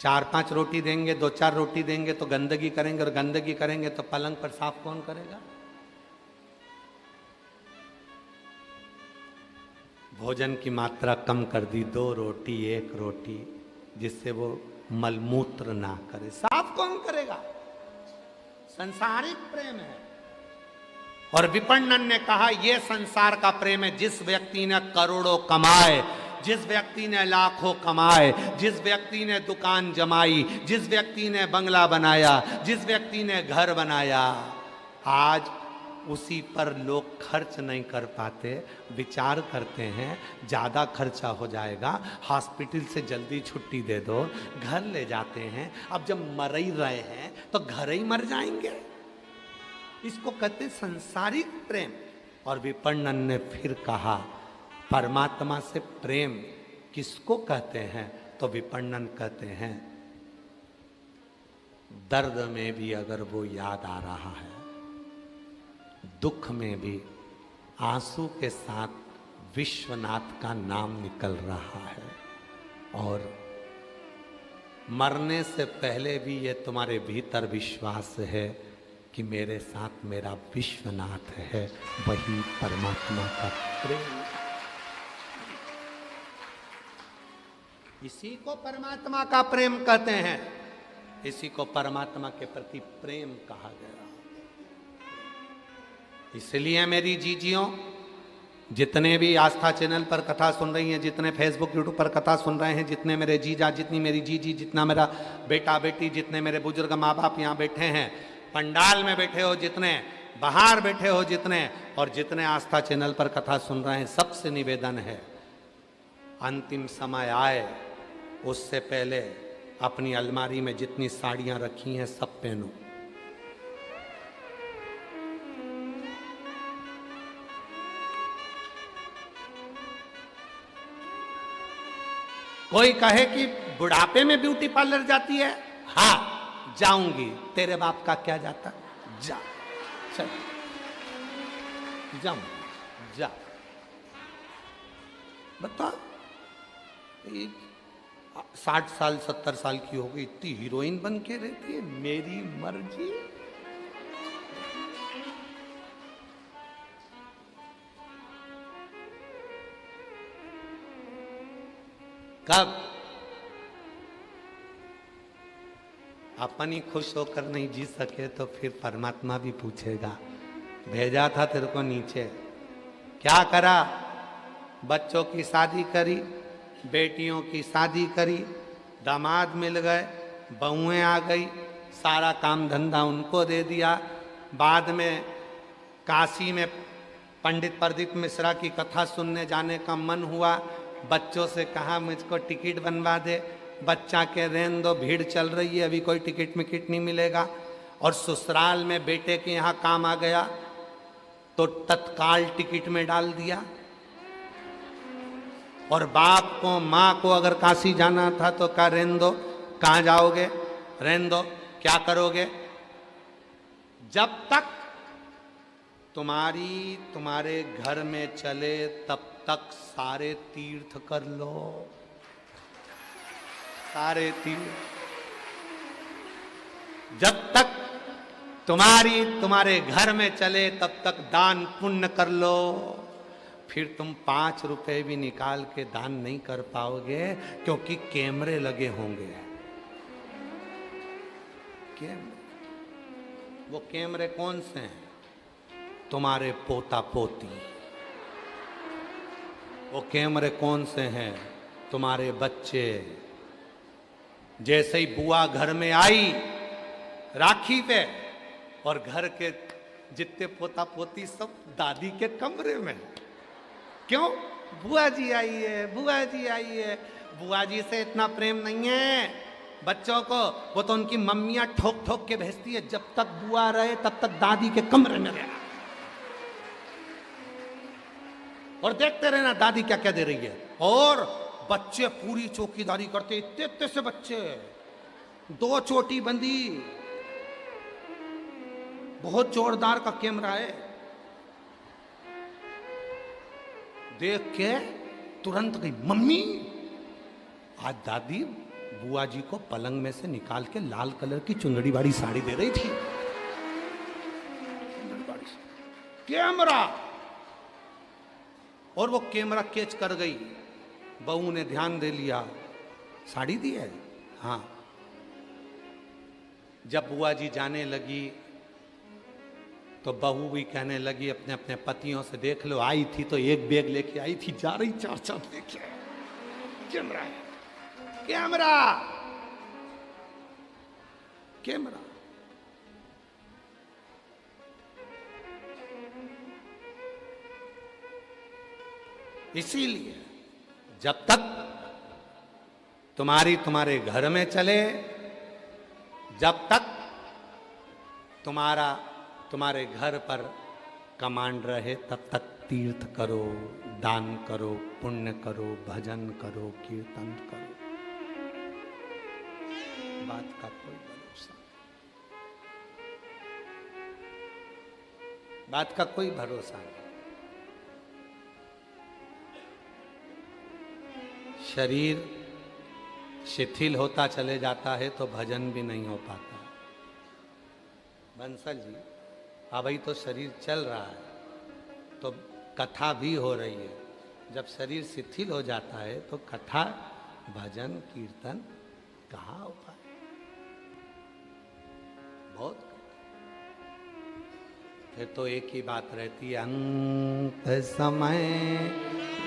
4-5 रोटी देंगे, 2-4 रोटी देंगे तो गंदगी करेंगे, और गंदगी करेंगे तो पलंग पर साफ कौन करेगा? भोजन की मात्रा कम कर दी, 2 रोटी 1 रोटी, जिससे वो मलमूत्र ना करे, साफ कौन करेगा? संसारिक प्रेम है। और विपणन ने कहा यह संसार का प्रेम है। जिस व्यक्ति ने करोड़ों कमाए, जिस व्यक्ति ने लाखों कमाए, जिस व्यक्ति ने दुकान जमाई, जिस व्यक्ति ने बंगला बनाया, जिस व्यक्ति ने घर बनाया, आज उसी पर लोग खर्च नहीं कर पाते। विचार करते हैं ज़्यादा खर्चा हो जाएगा, हॉस्पिटल से जल्दी छुट्टी दे दो, घर ले जाते हैं। अब जब मर ही रहे हैं तो घर ही मर जाएंगे। इसको कहते संसारिक प्रेम। और विपणन ने फिर कहा परमात्मा से प्रेम किसको कहते हैं? तो विपणन कहते हैं दर्द में भी अगर वो याद आ रहा है, दुख में भी आंसू के साथ विश्वनाथ का नाम निकल रहा है, और मरने से पहले भी ये तुम्हारे भीतर विश्वास है कि मेरे साथ मेरा विश्वनाथ है, वही परमात्मा का प्रेम। इसी को परमात्मा का प्रेम कहते हैं, इसी को परमात्मा के प्रति प्रेम कहा गया। इसलिए मेरी जीजियों, जितने भी आस्था चैनल पर कथा सुन रही हैं, जितने फेसबुक यूट्यूब पर कथा सुन रहे हैं, जितने मेरे जीजा, जितनी मेरी जीजी, जितना मेरा बेटा बेटी, जितने मेरे बुजुर्ग माँ बाप यहाँ बैठे हैं, पंडाल में बैठे हो जितने, बाहर बैठे हो जितने, और जितने आस्था चैनल पर कथा सुन रहे हैं, सबसे निवेदन है अंतिम समय आए उससे पहले अपनी अलमारी में जितनी साड़ियां रखी हैं सब पहनो। कोई कहे कि बुढ़ापे में ब्यूटी पार्लर जाती है, हाँ जाऊंगी, तेरे बाप का क्या जाता, जा चल जाऊं, जा बता। 60 साल 70 साल की हो गई, इतनी हीरोइन बन के रहती है, मेरी मर्जी। कब अपन ही खुश होकर नहीं जी सके तो फिर परमात्मा भी पूछेगा, भेजा था तेरे को नीचे, क्या करा? बच्चों की शादी करी, बेटियों की शादी करी, दामाद मिल गए, बहुएं आ गई, सारा काम धंधा उनको दे दिया। बाद में काशी में पंडित प्रदीप मिश्रा की कथा सुनने जाने का मन हुआ, बच्चों से कहा मुझको टिकट बनवा दे, बच्चा के रहने दो, भीड़ चल रही है, अभी कोई टिकट मिकट नहीं मिलेगा। और ससुराल में बेटे के यहाँ काम आ गया तो तत्काल टिकट में डाल दिया। और बाप को माँ को अगर काशी जाना था तो कहा रहने दो, कहाँ जाओगे, रहने दो, क्या करोगे? जब तक तुम्हारे घर में चले तब तक सारे तीर्थ कर लो, सारे तीर्थ। जब तक तुम्हारे घर में चले तब तक दान पुण्य कर लो। फिर तुम 5 रुपए भी निकाल के दान नहीं कर पाओगे क्योंकि कैमरे लगे होंगे। वो कैमरे कौन से हैं? तुम्हारे पोता पोती। वो कैमरे कौन से हैं? तुम्हारे बच्चे। जैसे ही बुआ घर में आई राखी पे, और घर के जितने पोता पोती सब दादी के कमरे में। क्यों? बुआ जी आई है, बुआ जी आई है। बुआ जी से इतना प्रेम नहीं है बच्चों को, वो तो उनकी मम्मियां ठोक ठोक के भेजती है, जब तक बुआ रहे तब तक दादी के कमरे में रहना और देखते रहना दादी क्या क्या दे रही है। और बच्चे पूरी चौकीदारी करते, इतने इतने से बच्चे, 2 चोटी बंदी, बहुत जोरदार का कैमरा है। देख के तुरंत गई, मम्मी आज दादी बुआ जी को पलंग में से निकाल के लाल कलर की चुंदड़ी वाली साड़ी दे रही थी। कैमरा, और वो कैमरा कैच कर गई। बहू ने ध्यान दे लिया, साड़ी दी है, हाँ। जब बुआ जी जाने लगी तो बहू भी कहने लगी अपने अपने पतियों से, देख लो आई थी तो एक बैग लेके आई थी, जा रही 4 लेके। कैमरा है, कैमरा, कैमरा। इसीलिए जब तक तुम्हारे घर में चले, जब तक तुम्हारा तुम्हारे घर पर कमांड रहे तब तक तीर्थ करो, दान करो, पुण्य करो, भजन करो, कीर्तन करो। बात का कोई भरोसा, बात का कोई भरोसा नहीं। शरीर शिथिल होता चले जाता है तो भजन भी नहीं हो पाता। बंसल जी, अभी तो शरीर चल रहा है तो कथा भी हो रही है। जब शरीर शिथिल हो जाता है तो कथा, भजन, कीर्तन कहाँ हो पाए? बहुत फिर तो एक ही बात रहती है, अंत समय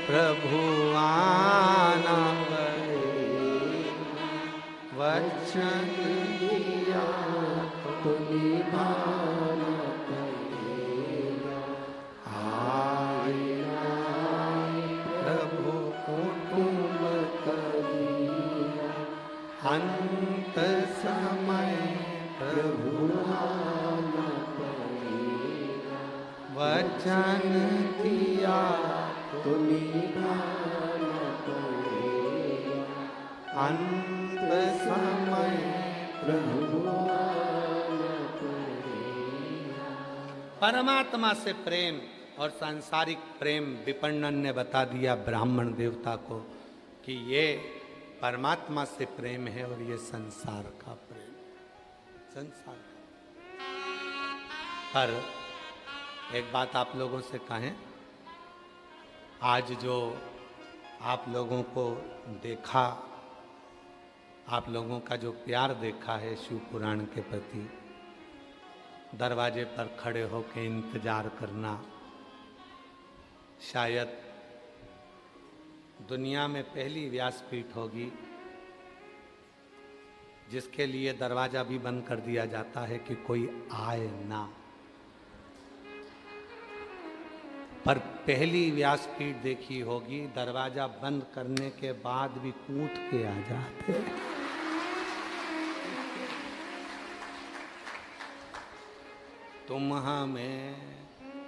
प्रभु आना वचन दिया तो निभाना पड़ेगा। आए प्रभु कुटुंब करिया, अंत समय प्रभु आना पड़ेगा। वचन दिया तो निभाना पड़ेगा। अंत समय प्रभु आना पड़ेगा। परमात्मा से प्रेम और सांसारिक प्रेम विपणन ने बता दिया ब्राह्मण देवता को कि ये परमात्मा से प्रेम है और ये संसार का प्रेम, संसार का। पर एक बात आप लोगों से कहें, आज जो आप लोगों को देखा, आप लोगों का जो प्यार देखा है शिव पुराण के प्रति, दरवाजे पर खड़े होकर इंतजार करना, शायद दुनिया में पहली व्यासपीठ होगी जिसके लिए दरवाजा भी बंद कर दिया जाता है कि कोई आए ना। पर पहली व्यासपीठ देखी होगी, दरवाजा बंद करने के बाद भी कूद के आ जाते। तुम हमें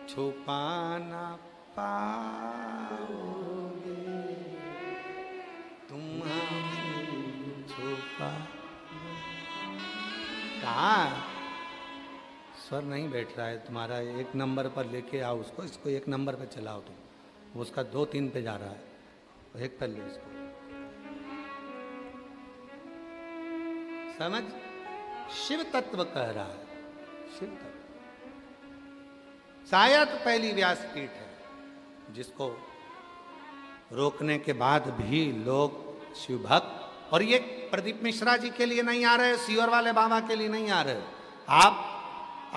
छुपा ना पाओगे, तुम हमें छुपा। कहाँ स्वर नहीं बैठ रहा है तुम्हारा, एक नंबर पर लेके आओ उसको, इसको एक नंबर पे चलाओ तुम, वो उसका 2-3 पे जा रहा है, तो एक पर ले इसको। समझ, शिव तत्व कह रहा है, शिव तत्व शायद पहली व्यासपीठ है जिसको रोकने के बाद भी लोग शिव भक्त, और ये प्रदीप मिश्रा जी के लिए नहीं आ रहे, सीवर वाले बाबा के लिए नहीं आ रहे,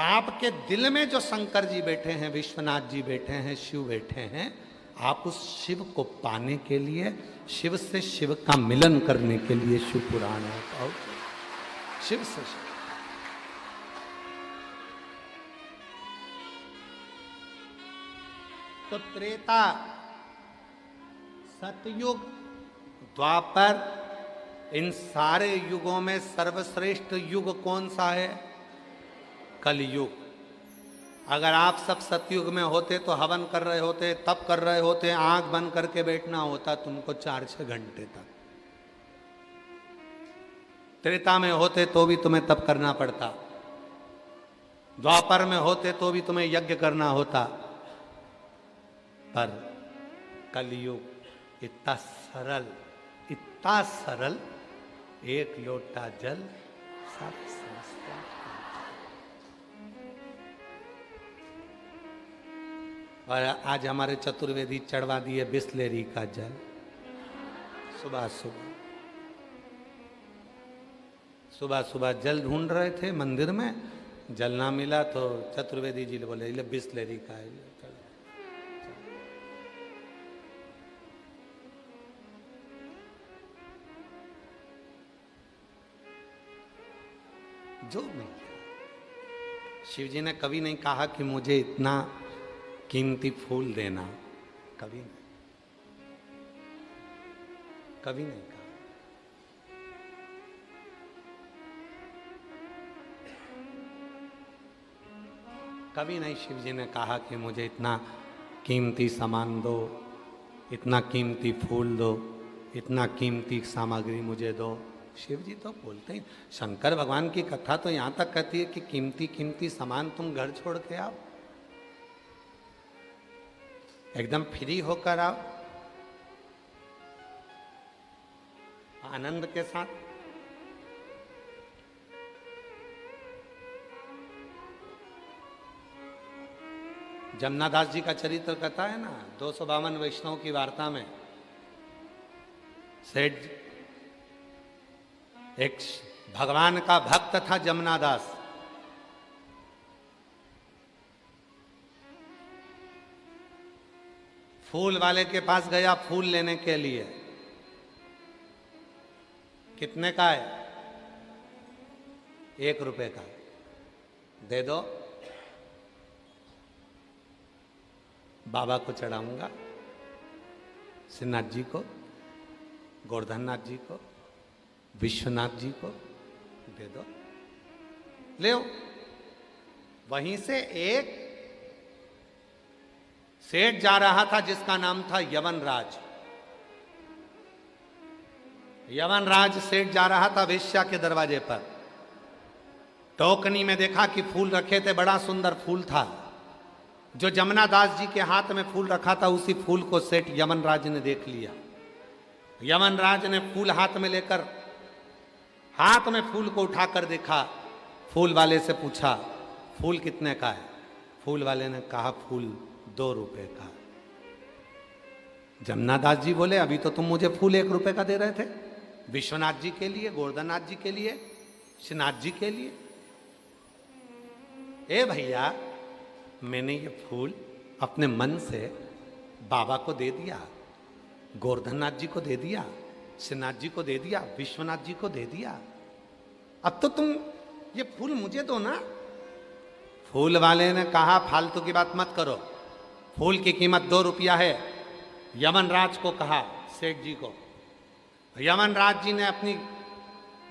आपके दिल में जो शंकर जी बैठे हैं, विश्वनाथ जी बैठे हैं, शिव बैठे हैं, आप उस शिव को पाने के लिए, शिव से शिव का मिलन करने के लिए शिव पुराण है। और शिव से शिव, तो त्रेता, सतयुग, द्वापर, इन सारे युगों में सर्वश्रेष्ठ युग कौन सा है? कलयुग। अगर आप सब सतयुग में होते तो हवन कर रहे होते, तप कर रहे होते, आंख बंद करके बैठना होता तुमको 4-6 घंटे तक। त्रेता में होते तो भी तुम्हें तप करना पड़ता, द्वापर में होते तो भी तुम्हें यज्ञ करना होता, पर कलयुग इतना सरल, इतना सरल, एक लोटा जल सब समस्या। और आज हमारे चतुर्वेदी चढ़वा दिए बिस्लेरी का जल सुबह सुबह। सुबह सुबह जल ढूंढ रहे थे मंदिर में, जल ना मिला तो चतुर्वेदी जी बोले ले बिस्लेरी का है। जो नहीं, शिव जी ने कभी नहीं कहा कि मुझे इतना कीमती फूल देना, कभी नहीं, कभी नहीं कहा। कभी नहीं शिव जी ने कहा कि मुझे इतना कीमती सामान दो, इतना कीमती फूल दो, इतना कीमती सामग्री मुझे दो। शिव जी तो बोलते ही, शंकर भगवान की कथा तो यहाँ तक कहती है कि कीमती कीमती सामान तुम घर छोड़ के आओ, एकदम फ्री होकर आओ, आनंद के साथ। जमनादास जी का चरित्र कथा है ना, 252 वैष्णव की वार्ता में सेठ, एक भगवान का भक्त था जमनादास। फूल वाले के पास गया फूल लेने के लिए। कितने का है? 1 रुपए का। दे दो, बाबा को चढ़ाऊंगा, श्रीनाथ जी को, गोवर्धन नाथ जी को, विश्वनाथ जी को दे दो। ले आओ। वहीं से एक सेठ जा रहा था जिसका नाम था यवनराज। यवनराज सेठ जा रहा था वेश्या के दरवाजे पर। टोकनी में देखा कि फूल रखे थे, बड़ा सुंदर फूल था। जो जमनादास जी के हाथ में फूल रखा था उसी फूल को सेठ यवनराज ने देख लिया। यवनराज ने फूल हाथ में लेकर, हाथ में फूल को उठाकर देखा। फूल वाले से पूछा फूल कितने का है? फूल वाले ने कहा फूल 2 रुपए का। जमनादास जी बोले अभी तो तुम मुझे फूल 1 रुपए का दे रहे थे, विश्वनाथ जी के लिए, गोवर्धन नाथ जी के लिए, श्रीनाथ जी के लिए। ए भैया, मैंने ये फूल अपने मन से बाबा को दे दिया, गोवर्धन नाथ जी को दे दिया, श्रीनाथ जी को दे दिया, विश्वनाथ जी को दे दिया। अब तो तुम ये फूल मुझे दो ना। फूल वाले ने कहा फालतू की बात मत करो, फूल की कीमत 2 रुपया है। यमनराज को कहा, सेठ जी को। यमनराज जी ने अपनी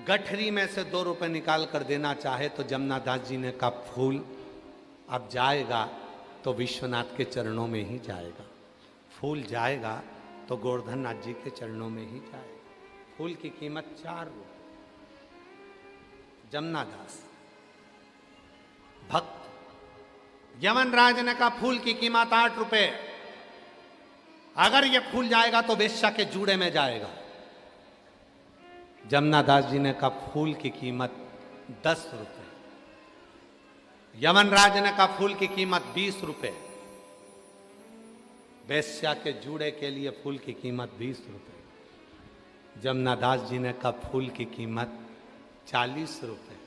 गठरी में से 2 रुपए निकाल कर देना चाहे तो जमनादास जी ने कहा फूल अब जाएगा तो विश्वनाथ के चरणों में ही जाएगा, फूल जाएगा तो गोवर्धन नाथ जी के चरणों में ही जाएगा। फूल की कीमत 4 रुपए। जमनादास भक्त। यमनराज ने कहा फूल की कीमत 8 रुपए, अगर ये फूल जाएगा तो वेश्या के जूड़े में जाएगा। जमनादास जी ने कहा फूल की कीमत 10 रुपए। यमनराज ने कहा फूल की कीमत 20 रुपए। वेश्या के जूड़े के लिए फूल की कीमत 20 रुपए। जमनादास जी ने कहा फूल की कीमत 40 रुपए।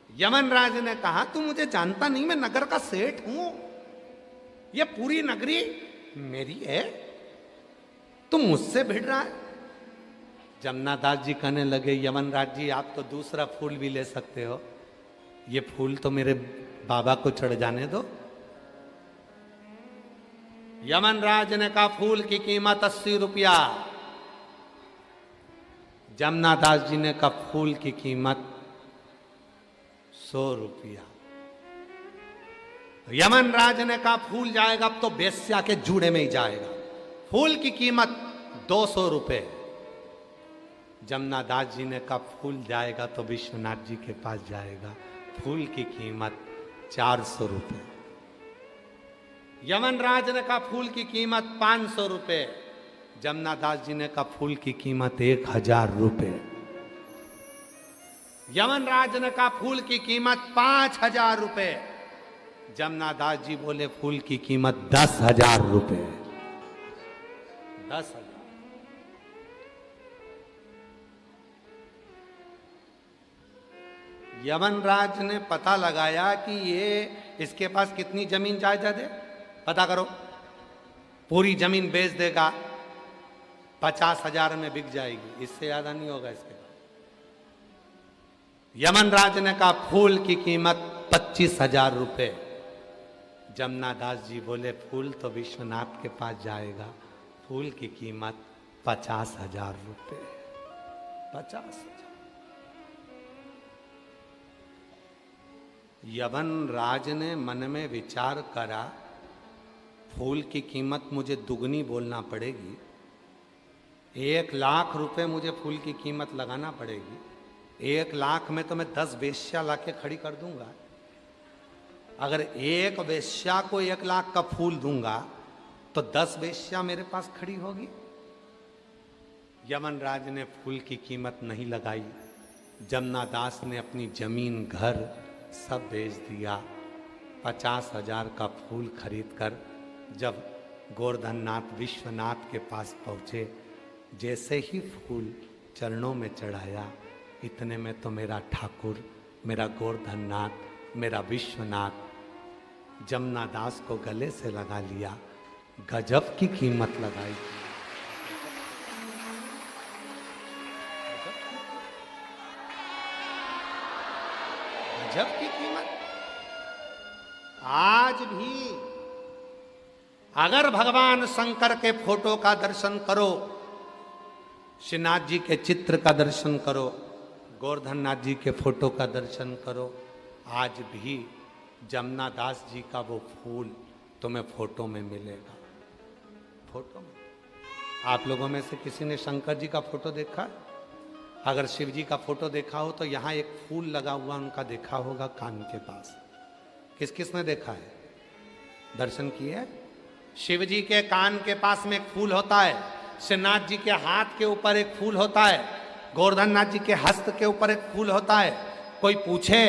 यमनराज ने कहा तू मुझे जानता नहीं, मैं नगर का सेठ हूं, ये पूरी नगरी मेरी है, तुम मुझसे भिड़ रहा है। जमनादास जी कहने लगे यमनराज जी आप तो दूसरा फूल भी ले सकते हो, ये फूल तो मेरे बाबा को चढ़ जाने दो। यमनराज ने कहा फूल की कीमत 80 रुपया। जमनादास जी ने कहा फूल की कीमत 100 रुपया। यमनराज ने कहा फूल जाएगा अब तो वेश्या के जूड़े में ही जाएगा, फूल की कीमत 200 रुपए। जमनादास जी ने कहा फूल जाएगा तो विश्वनाथ जी के पास जाएगा, फूल की कीमत 400 रुपए। यमनराज ने कहा फूल की कीमत 500 रुपए। जमनादास जी ने कहा फूल की कीमत 1000 रुपए। यमनराज ने कहा फूल की कीमत 5000 रुपए। जमनादास जी बोले फूल की कीमत 10,000 रुपए। 10,000। यमनराज ने पता लगाया कि ये इसके पास कितनी जमीन जायदाद है, पता करो। पूरी जमीन बेच देगा 50,000 में बिक जाएगी, इससे ज्यादा नहीं होगा इसके पास। यमनराज ने कहा फूल की कीमत 25,000 रुपए। जमनादास जी बोले फूल तो विश्वनाथ के पास जाएगा, फूल की कीमत 50,000 रुपए। 50,000। यवन राज ने मन में विचार करा, फूल की कीमत मुझे दुगनी बोलना पड़ेगी, 1,00,000 रुपए मुझे फूल की कीमत लगाना पड़ेगी। 1,00,000 में तो मैं 10 वेश्या लाके खड़ी कर दूंगा। अगर एक वेश्या को 1,00,000 का फूल दूंगा तो 10 वेश्या मेरे पास खड़ी होगी। यमन राज ने फूल की कीमत नहीं लगाई। जमुना दास ने अपनी जमीन घर सब बेच दिया। 50,000 का फूल खरीदकर जब गोवर्धननाथ विश्वनाथ के पास पहुँचे, जैसे ही फूल चरणों में चढ़ाया, इतने में तो मेरा ठाकुर, मेरा गोवर्धननाथ, मेरा विश्वनाथ जमुना दास को गले से लगा लिया। गजब की कीमत लगाई। गजब की कीमत। आज भी अगर भगवान शंकर के फोटो का दर्शन करो, श्रीनाथ जी के चित्र का दर्शन करो, गोवर्धननाथ जी के फोटो का दर्शन करो, आज भी जमुना दास जी का वो फूल तुम्हें फोटो में मिलेगा। फोटो में। आप लोगों में से किसी ने शंकर जी का फोटो देखा? अगर शिव जी का फोटो देखा हो तो यहाँ एक फूल लगा हुआ उनका देखा होगा कान के पास। किस किस ने देखा है? दर्शन किए? शिव जी के कान के पास में एक फूल होता है, श्रीनाथ जी के हाथ के ऊपर एक फूल होता है, गोवर्धननाथ जी के हस्त के ऊपर एक फूल होता है। कोई पूछे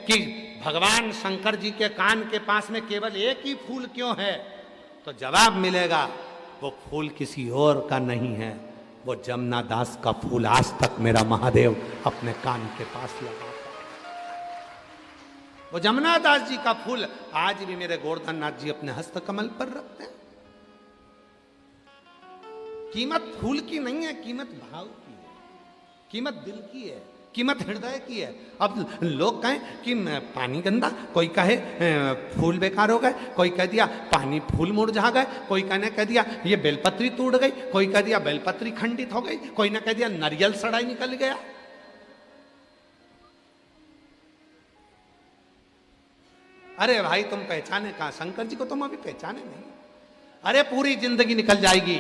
कि भगवान शंकर जी के कान के पास में केवल एक ही फूल क्यों है, तो जवाब मिलेगा वो फूल किसी और का नहीं है, वो जमुना दास का फूल आज तक मेरा महादेव अपने कान के पास लगा। वो जमुना दास जी का फूल आज भी मेरे गोवर्धननाथ जी अपने हस्त कमल पर रखते हैं। कीमत फूल की नहीं है, कीमत भाव की है, कीमत दिल की है, कीमत हृदय की है। अब लोग कहें कि पानी गंदा, कोई कहे फूल बेकार हो गए, कोई कह दिया पानी फूल मुरझा गए, कोई कहने कह दिया ये बेलपत्री टूट गई, कोई कह दिया बेलपत्री खंडित हो गई, कोई ने कह दिया नारियल सड़ाई निकल गया। अरे भाई तुम पहचाने कहां? शंकर जी को तुम अभी पहचाने नहीं। अरे पूरी जिंदगी निकल जाएगी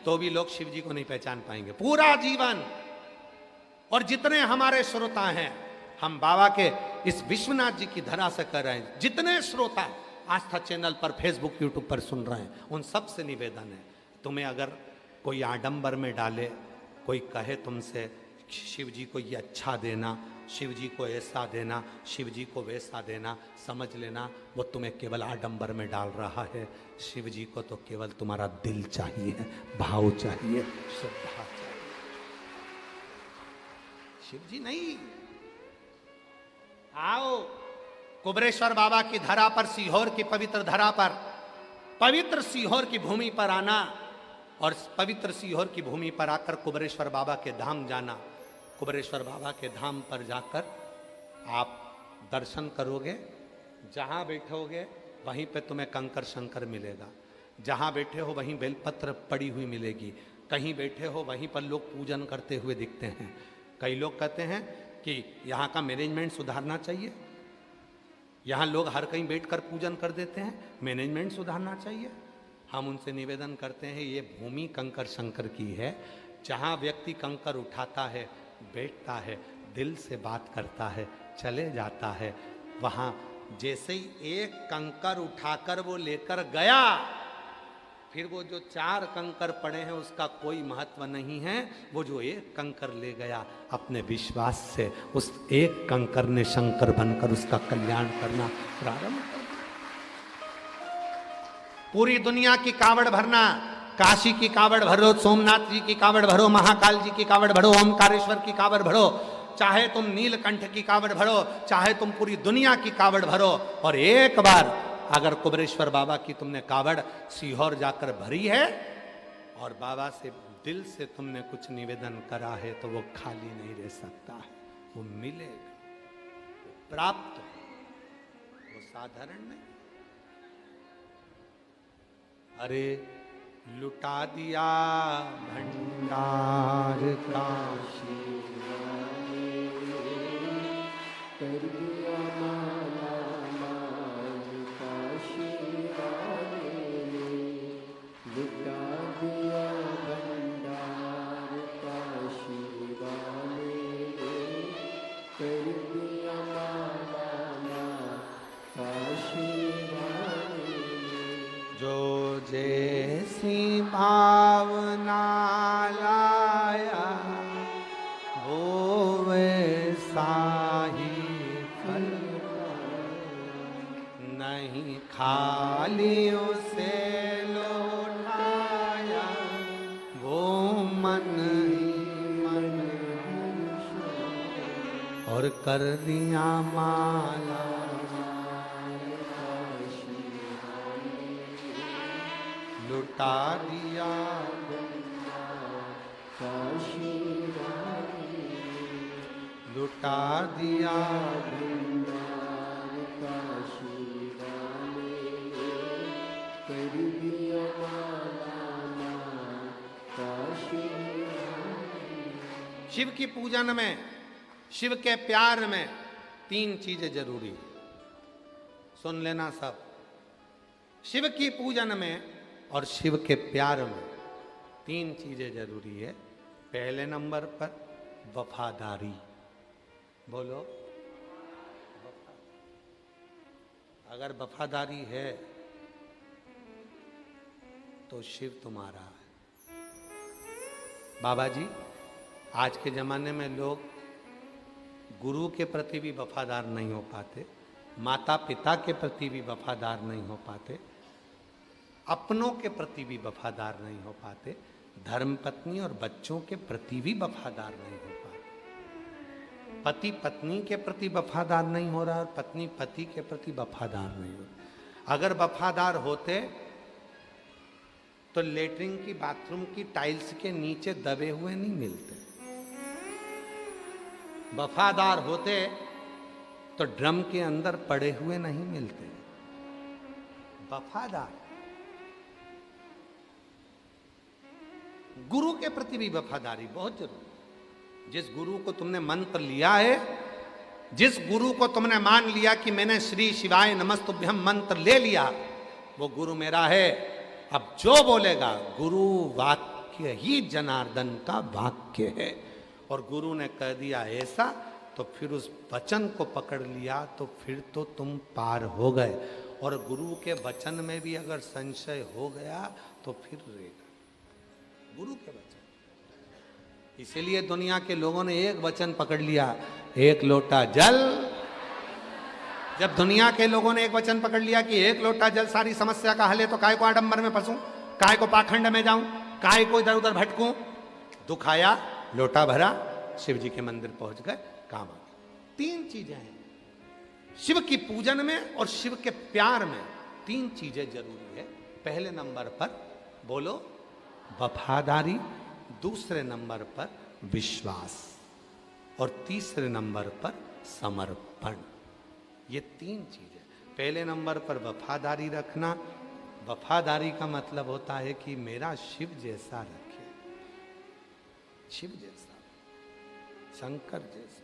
तो भी लोग शिव जी को नहीं पहचान पाएंगे, पूरा जीवन। और जितने हमारे श्रोता हैं, हम बाबा के इस विश्वनाथ जी की धरा से कर रहे हैं, जितने श्रोता आस्था चैनल पर, फेसबुक, यूट्यूब पर सुन रहे हैं, उन सब से निवेदन है, तुम्हें अगर कोई आडंबर में डाले, कोई कहे तुमसे शिव जी को ये अच्छा देना, शिव जी को ऐसा देना, शिव जी को वैसा देना, समझ लेना वो तुम्हें केवल आडंबर में डाल रहा है। शिव जी को तो केवल तुम्हारा दिल चाहिए, भाव चाहिए, श्रद्धा चाहिए, शिव जी नहीं। आओ कुबरेश्वर बाबा की धरा पर, सीहोर की पवित्र धरा पर, पवित्र सीहोर की भूमि पर आना और पवित्र सीहोर की भूमि पर आकर कुबरेश्वर बाबा के धाम जाना। कुबरेश्वर बाबा के धाम पर जाकर आप दर्शन करोगे, जहाँ बैठोगे वहीं पे तुम्हें कंकर शंकर मिलेगा, जहाँ बैठे हो वहीं बेलपत्र पड़ी हुई मिलेगी, कहीं बैठे हो वहीं पर लोग पूजन करते हुए दिखते हैं। कई लोग कहते हैं कि यहाँ का मैनेजमेंट सुधारना चाहिए, यहाँ लोग हर कहीं बैठकर पूजन कर देते हैं, मैनेजमेंट सुधारना चाहिए। हम उनसे निवेदन करते हैं ये भूमि कंकर शंकर की है, जहाँ व्यक्ति कंकर उठाता है, बैठता है, दिल से बात करता है, चले जाता है, वहाँ जैसे ही एक कंकर उठाकर वो लेकर गया, फिर वो जो 4 कंकर पड़े हैं उसका कोई महत्व नहीं है। वो जो एक कंकर ले गया अपने विश्वास से, उस एक कंकर ने शंकर बनकर उसका कल्याण करना प्रारंभ कर दिया। पूरी दुनिया की कावड़ भरना, काशी की कावड़ भरो, सोमनाथ जी की कावड़ भरो, महाकाल जी की कावड़ भरो, ओमकारेश्वर की कावड़ भरो, चाहे तुम नीलकंठ की कावड़ भरो, चाहे तुम पूरी दुनिया की कावड़ भरो, और एक बार अगर कुबरेश्वर बाबा की तुमने कावड़ सीहोर जाकर भरी है और बाबा से दिल से तुमने कुछ निवेदन करा है, तो वो खाली नहीं रह सकता है, वो मिलेगा, वो प्राप्त, वो साधारण नहीं। अरे लुटा दिया भंडार काशी, कर दिया माला जैसी भावना लाया वो वैसा ही फल, नहीं खाली उसे लौटाया वो मन ही मन, और कर दिया माला लुटा दिया, लुटा दिया। शिव की पूजन में, शिव के प्यार में तीन चीजें जरूरी है, सुन लेना सब। शिव की पूजन में और शिव के प्यार में तीन चीजें जरूरी है। पहले नंबर पर वफादारी, बोलो। अगर वफादारी है तो शिव तुम्हारा है। बाबा जी, आज के जमाने में लोग गुरु के प्रति भी वफादार नहीं हो पाते, माता पिता के प्रति भी वफादार नहीं हो पाते, अपनों के प्रति भी वफादार नहीं हो पाते, धर्मपत्नी और बच्चों के प्रति भी वफादार नहीं हो पाते, पति पत्नी के प्रति वफादार नहीं हो रहा और पत्नी पति के प्रति वफादार नहीं हो रहा। अगर वफादार होते तो लेटरिन की बाथरूम की टाइल्स के नीचे दबे हुए नहीं मिलते, वफादार होते तो ड्रम के अंदर पड़े हुए नहीं मिलते। वफादार, गुरु के प्रति भी वफादारी बहुत जरूरी। जिस गुरु को तुमने मंत्र लिया है, जिस गुरु को तुमने मान लिया कि मैंने श्री शिवाय नमस्तुभ्यम मंत्र ले लिया, वो गुरु मेरा है। अब जो बोलेगा, गुरु वाक्य ही जनार्दन का वाक्य है, और गुरु ने कह दिया ऐसा, तो फिर उस वचन को पकड़ लिया तो फिर तो तुम पार हो गए। और गुरु के वचन में भी अगर संशय हो गया तो फिर रहेगा गुरु के वचन। इसीलिए दुनिया के लोगों ने एक वचन पकड़ लिया, एक लोटा जल। जब दुनिया के लोगों ने एक वचन पकड़ लिया कि एक लोटा जल सारी समस्या का हल है, तो काय को आडंबर में फंसूं, काय को पाखंड में जाऊं, काय को इधर उधर भटकूं। दुख आया, लोटा भरा, शिव जी के मंदिर पहुंच गए, काम आ गया। तीन चीजें हैं शिव की पूजन में और शिव के प्यार में, तीन चीजें जरूरी है। पहले नंबर पर बोलो वफादारी, दूसरे नंबर पर विश्वास, और तीसरे नंबर पर समर्पण। ये तीन चीजें। पहले नंबर पर वफादारी रखना। वफादारी का मतलब होता है कि मेरा शिव जैसा रखे, शिव जैसा, शंकर जैसा।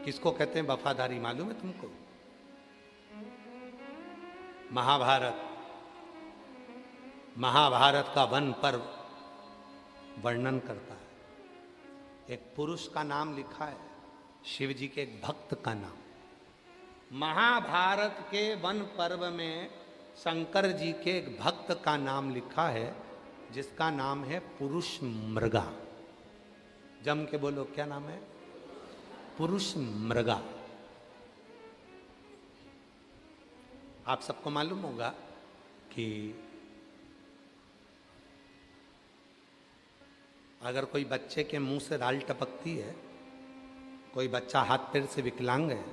किसको कहते हैं वफादारी, मालूम है तुमको? महाभारत, महाभारत का वन पर्व वर्णन करता है। एक पुरुष का नाम लिखा है, शिव जी के एक भक्त का नाम। महाभारत के वन पर्व में शंकर जी के एक भक्त का नाम लिखा है, जिसका नाम है पुरुष मृगा। जम के बोलो, क्या नाम है? पुरुष मृगा। आप सबको मालूम होगा कि अगर कोई बच्चे के मुंह से राल टपकती है, कोई बच्चा हाथ पैर से विकलांग है,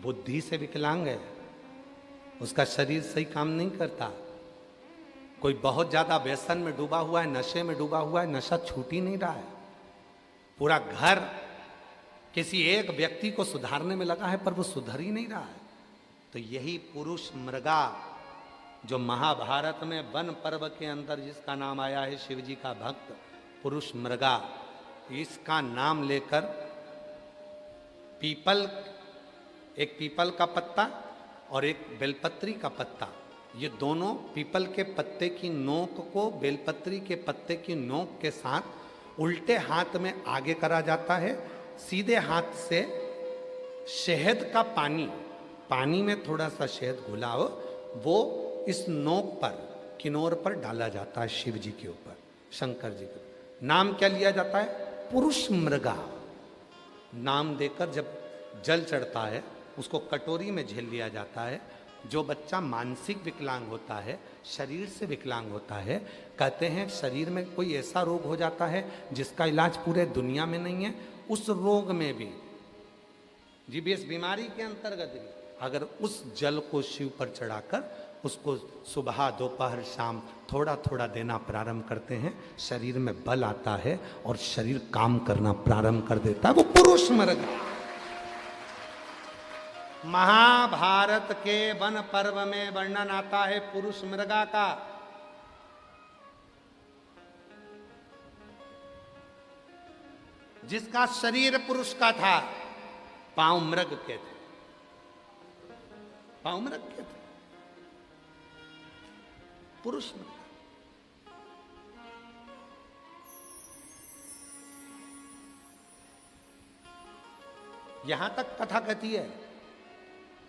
बुद्धि से विकलांग है, उसका शरीर सही काम नहीं करता, कोई बहुत ज़्यादा व्यसन में डूबा हुआ है, नशे में डूबा हुआ है, नशा छूट ही नहीं रहा है, पूरा घर किसी एक व्यक्ति को सुधारने में लगा है पर वो सुधर ही नहीं रहा है, तो यही पुरुष मृगा जो महाभारत में वन पर्व के अंदर जिसका नाम आया है शिव जी का भक्त पुरुष मृगा, इसका नाम लेकर पीपल, एक पीपल का पत्ता और एक बेलपत्री का पत्ता, ये दोनों पीपल के पत्ते की नोक को बेलपत्री के पत्ते की नोक के साथ उल्टे हाथ में आगे करा जाता है, सीधे हाथ से शहद का पानी, पानी में थोड़ा सा शहद घुलाओ, वो इस नोक पर, किन्नौर पर डाला जाता है शिव जी के ऊपर, शंकर जी का नाम क्या लिया जाता है? पुरुष मृगा। नाम देकर जब जल चढ़ता है उसको कटोरी में झेल लिया जाता है। जो बच्चा मानसिक विकलांग होता है, शरीर से विकलांग होता है, कहते हैं शरीर में कोई ऐसा रोग हो जाता है जिसका इलाज पूरे दुनिया में नहीं है, उस रोग में भी जीबीएस बीमारी के अंतर्गत भी अगर उस जल को शिव पर चढ़ाकर उसको सुबह दोपहर शाम थोड़ा थोड़ा देना प्रारंभ करते हैं, शरीर में बल आता है और शरीर काम करना प्रारंभ कर देता है। वो पुरुष मृग। महाभारत के वन पर्व में वर्णन आता है पुरुष मृगा का। जिसका शरीर पुरुष का था, पांव मृग के थे, पांव मृग के थे, पुरुष मृग। यहां तक कथा कहती है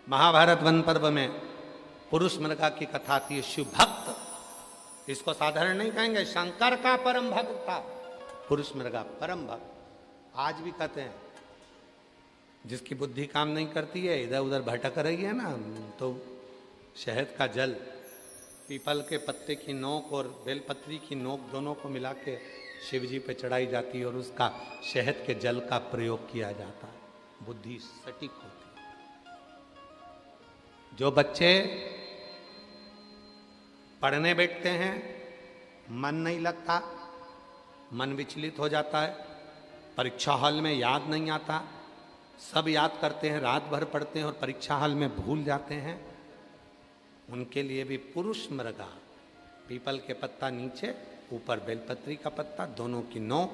महाभारत वन पर्व में पुरुष मृगा की कथा आती है। शिव भक्त, इसको साधारण नहीं कहेंगे, शंकर का परम भक्त था पुरुष मृगा, परम भक्त। आज भी कहते हैं जिसकी बुद्धि काम नहीं करती है, इधर उधर भटक रही है ना, तो शहद का जल, पीपल के पत्ते की नोक और बेलपत्री की नोक दोनों को मिला के शिव जी पे चढ़ाई जाती है और उसका शहद के जल का प्रयोग किया जाता है। बुद्धि सटीक होती है। जो बच्चे पढ़ने बैठते हैं, मन नहीं लगता, मन विचलित हो जाता है, परीक्षा हॉल में याद नहीं आता, सब याद करते हैं, रात भर पढ़ते हैं और परीक्षा हॉल में भूल जाते हैं, उनके लिए भी पुरुष मृगा, पीपल के पत्ता नीचे, ऊपर बेलपत्री का पत्ता, दोनों की नोक,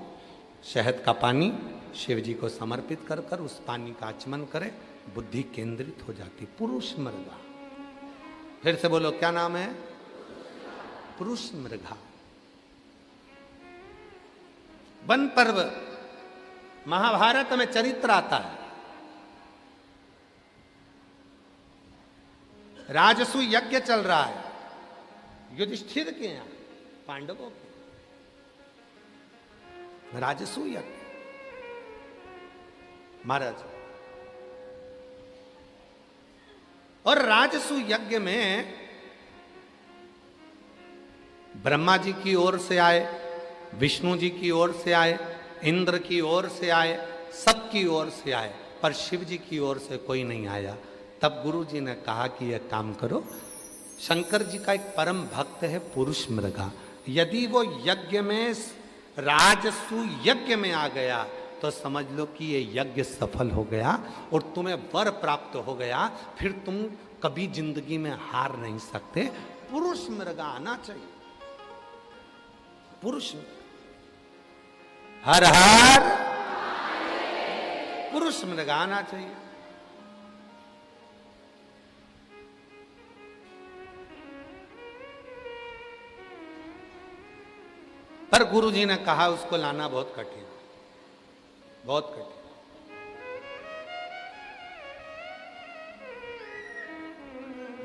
शहद का पानी शिव जी को समर्पित कर कर उस पानी का आचमन करे, बुद्धि केंद्रित हो जाती। पुरुष मृगा। फिर से बोलो, क्या नाम है? पुरुष मृगा। वन पर्व महाभारत में चरित्र आता है। राजसु यज्ञ चल रहा है युधिष्ठिर के यहां, पांडवों के राजसु यज्ञ। महाराज, और राजसु यज्ञ में ब्रह्मा जी की ओर से आए, विष्णु जी की ओर से आए, इंद्र की ओर से आए, सबकी ओर से आए, पर शिव जी की ओर से कोई नहीं आया। तब गुरु जी ने कहा कि यह काम करो, शंकर जी का एक परम भक्त है पुरुष मृगा, यदि वो यज्ञ में, राजसु यज्ञ में आ गया तो समझ लो कि ये यज्ञ सफल हो गया और तुम्हें वर प्राप्त हो गया, फिर तुम कभी जिंदगी में हार नहीं सकते। पुरुष मृगा आना चाहिए। पुरुष, हर हर, पुरुष मृगा आना चाहिए। पर गुरु जी ने कहा उसको लाना बहुत कठिन, बहुत कठिन।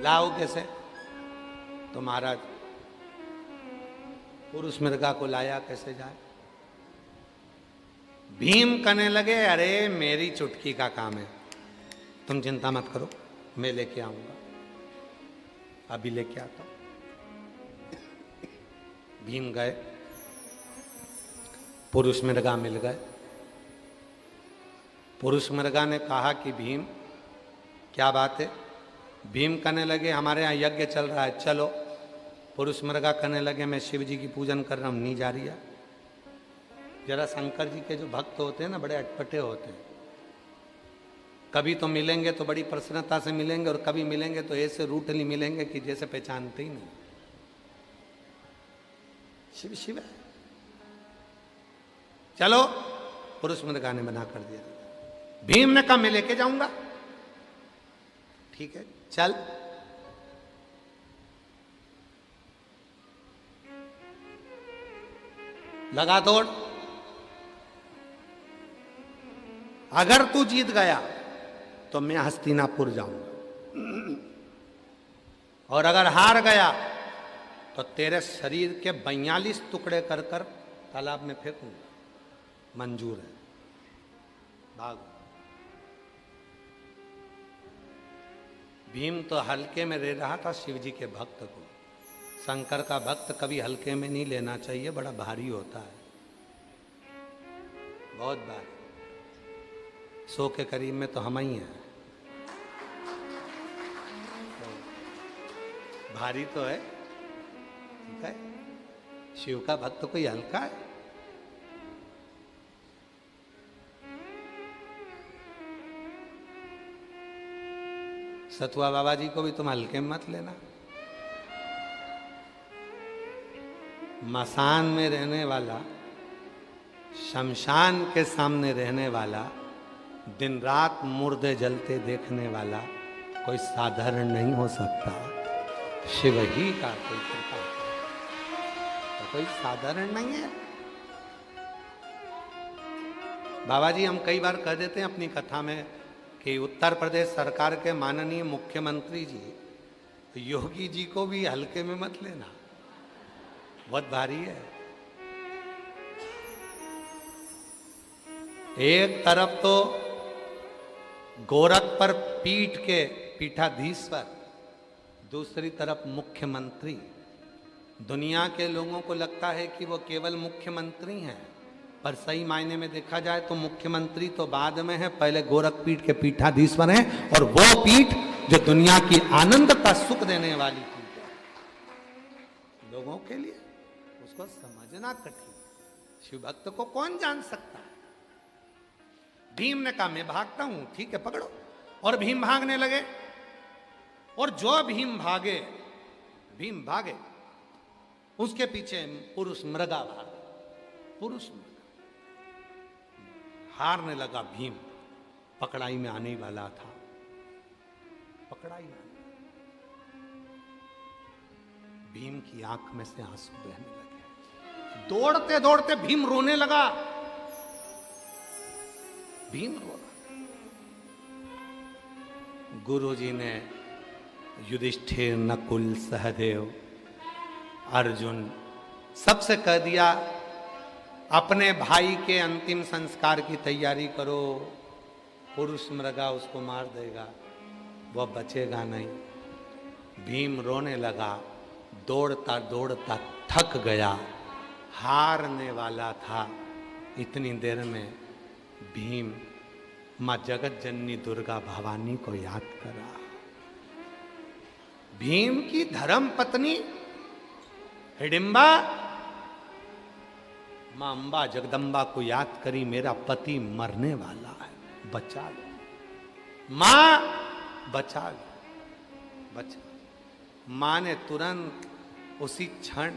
लाओ कैसे? तो महाराज पुरुष मृगा को लाया कैसे जाए? भीम कहने लगे, अरे मेरी चुटकी का काम है, तुम चिंता मत करो, मैं लेके आऊंगा, अभी लेके आता हूं। भीम गए, पुरुष मृगा मिल गए। पुरुष मृगा ने कहा कि भीम क्या बात है? भीम कहने लगे, हमारे यहाँ यज्ञ चल रहा है, चलो। पुरुष मृगा कहने लगे, मैं शिव जी की पूजन कर रहा हूँ, नहीं जा रही है। जरा शंकर जी के जो भक्त होते हैं ना, बड़े अटपटे होते हैं, कभी तो मिलेंगे तो बड़ी प्रसन्नता से मिलेंगे और कभी मिलेंगे तो ऐसे रूठली मिलेंगे कि जैसे पहचानते ही नहीं। शिव शिव है, चलो। पुरुष मृगा ने मना कर दिया। भीम ने कहा, मैं लेके जाऊंगा। ठीक है, चल। लगा दौड़। अगर तू जीत गया तो मैं हस्तिनापुर जाऊंगा, और अगर हार गया तो तेरे शरीर के 42 टुकड़े कर कर तालाब में फेंकूंगा, मंजूर है, भाग। भीम तो हल्के में ले रहा था शिव जी के भक्त को। शंकर का भक्त कभी हल्के में नहीं लेना चाहिए, बड़ा भारी होता है, बहुत भारी। 100 के करीब में तो हम ही हैं, तो भारी तो है, ठीक है। शिव का भक्त कोई हल्का है? सतुआ बाबा जी को भी तुम हल्के में मत लेना। मसान में रहने वाला, शमशान के सामने रहने वाला, दिन रात मुर्दे जलते देखने वाला कोई साधारण नहीं हो सकता। शिव ही का कोई कृपा, तो कोई साधारण नहीं है। बाबा जी हम कई बार कह देते हैं अपनी कथा में कि उत्तर प्रदेश सरकार के माननीय मुख्यमंत्री जी योगी जी को भी हल्के में मत लेना, बहुत भारी है। एक तरफ तो गोरख पर पीठ के पीठाधीश्वर, दूसरी तरफ मुख्यमंत्री। दुनिया के लोगों को लगता है कि वो केवल मुख्यमंत्री हैं, पर सही मायने में देखा जाए तो मुख्यमंत्री तो बाद में है, पहले गोरख पीठ के पीठाधीश्वर हैं। और वो पीठ जो दुनिया की आनंद का सुख देने वाली पीठ है लोगों के लिए, उसको समझना कठिन। शिव भक्त को कौन जान सकता है? भीम ने कहा मैं भागता हूं, ठीक है पकड़ो। और भीम भागने लगे, और जो भीम भागे उसके पीछे पुरुष मृगा भागे, पुरुष मृगा। हारने लगा भीम, पकड़ाई में आने वाला था, पकड़ाई में भीम की आंख में से आंसू बहने लगे। दौड़ते दौड़ते भीम रोने लगा, भीम रो रहा। गुरु जी ने युधिष्ठिर, नकुल, सहदेव, अर्जुन सबसे कह दिया अपने भाई के अंतिम संस्कार की तैयारी करो, पुरुष मृगा उसको मार देगा, वह बचेगा नहीं। भीम रोने लगा, दौड़ता दौड़ता थक गया, हारने वाला था। इतनी देर में भीम मां जगत जननी दुर्गा भवानी को याद करा। भीम की धर्म पत्नी हिडिंबा मां अंबा जगदम्बा को याद करी, मेरा पति मरने वाला है, बचा लो मां, बचा लो, बचा। मां ने तुरंत उसी क्षण,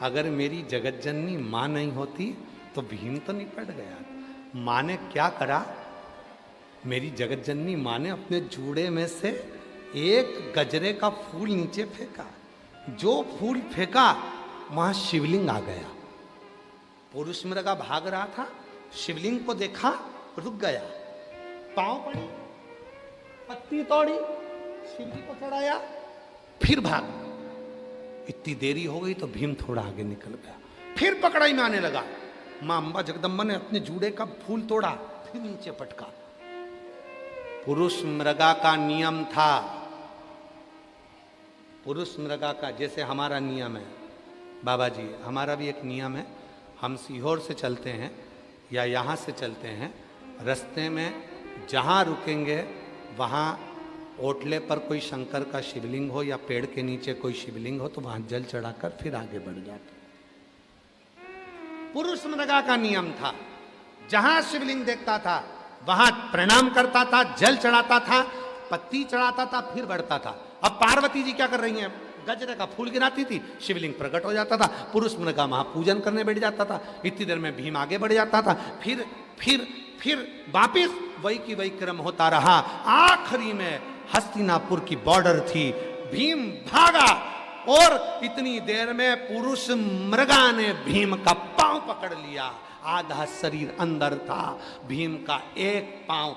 अगर मेरी जगत जननी मां नहीं होती तो भीम तो निपट गया। मां ने क्या करा? मेरी जगत जननी मां ने अपने जूड़े में से एक गजरे का फूल नीचे फेंका। जो फूल फेंका वहां शिवलिंग आ गया। पुरुष मृगा भाग रहा था, शिवलिंग को देखा, रुक गया, पांव पड़ी, पत्ती तोड़ी, शिवजी को चढ़ाया, फिर भाग। इतनी देरी हो गई तो भीम थोड़ा आगे निकल गया, फिर पकड़ाई में आने लगा। मां अंबा जगदम्बा ने अपने जूड़े का फूल तोड़ा, फिर नीचे पटका। पुरुष मृगा का नियम था, पुरुष मृगा का, जैसे हमारा नियम है बाबा जी, हमारा भी एक नियम है। हम सीहोर से चलते हैं या यहाँ से चलते हैं, रास्ते में जहाँ रुकेंगे वहाँ ओटले पर कोई शंकर का शिवलिंग हो या पेड़ के नीचे कोई शिवलिंग हो तो वहाँ जल चढ़ाकर फिर आगे बढ़ जाते। पुरुष मृगा का नियम था, जहाँ शिवलिंग देखता था वहाँ प्रणाम करता था, जल चढ़ाता था, पत्ती चढ़ाता था, फिर बढ़ता था। अब पार्वती जी क्या कर रही हैं? गजरे का फूल गिराती थी, शिवलिंग प्रकट हो जाता था, पुरुष मृगा महापूजन करने बैठ जाता था। इतनी देर में भीम आगे बढ़ जाता था, फिर वापिस वही की वही क्रम होता रहा। आखिरी में हस्तिनापुर की बॉर्डर थी, भीम भागा और इतनी देर में पुरुष मृगा ने भीम का पांव पकड़ लिया। आधा शरीर अंदर था, भीम का एक पांव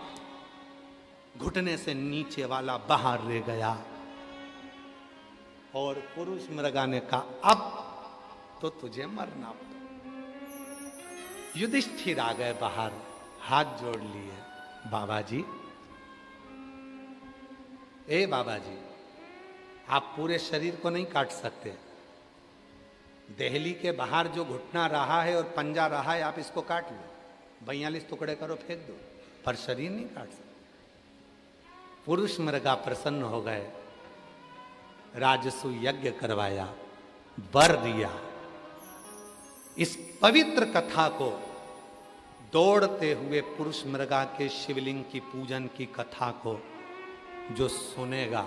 घुटने से नीचे वाला बाहर रह गया। और पुरुष मृगा ने कहा अब तो तुझे मरना पड़ा। युधिष्ठिर आ गए बाहर, हाथ जोड़ लिए, बाबा जी, ए बाबा जी, आप पूरे शरीर को नहीं काट सकते, देहली के बाहर जो घुटना रहा है और पंजा रहा है आप इसको काट लो, 42 टुकड़े करो, फेंक दो, पर शरीर नहीं काट सकते। पुरुष मृगा प्रसन्न हो गए, राजसु यज्ञ करवाया, वर दिया। इस पवित्र कथा को दौड़ते हुए पुरुष मृगा के शिवलिंग की पूजन की कथा को जो सुनेगा,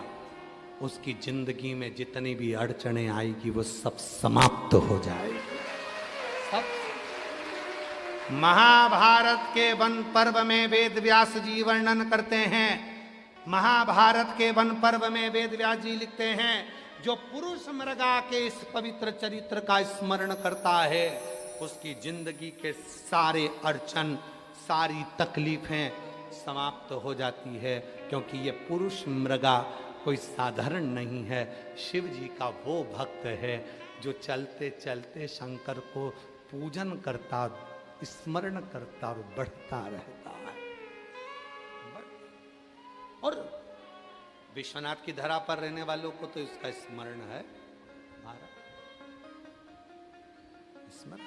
उसकी जिंदगी में जितनी भी अड़चने आएगी वो सब समाप्त हो जाएगी। सब। महाभारत के वन पर्व में वेद व्यास जी वर्णन करते हैं, महाभारत के वन पर्व में वेद व्यास जी लिखते हैं, जो पुरुष मृगा के इस पवित्र चरित्र का स्मरण करता है उसकी जिंदगी के सारे अड़चन, सारी तकलीफें समाप्त हो जाती है, क्योंकि ये पुरुष मृगा कोई साधारण नहीं है, शिव जी का वो भक्त है जो चलते चलते शंकर को पूजन करता, स्मरण करता और बढ़ता रहता है। और विश्वनाथ की धरा पर रहने वालों को तो इसका स्मरण है, हमारा स्मरण।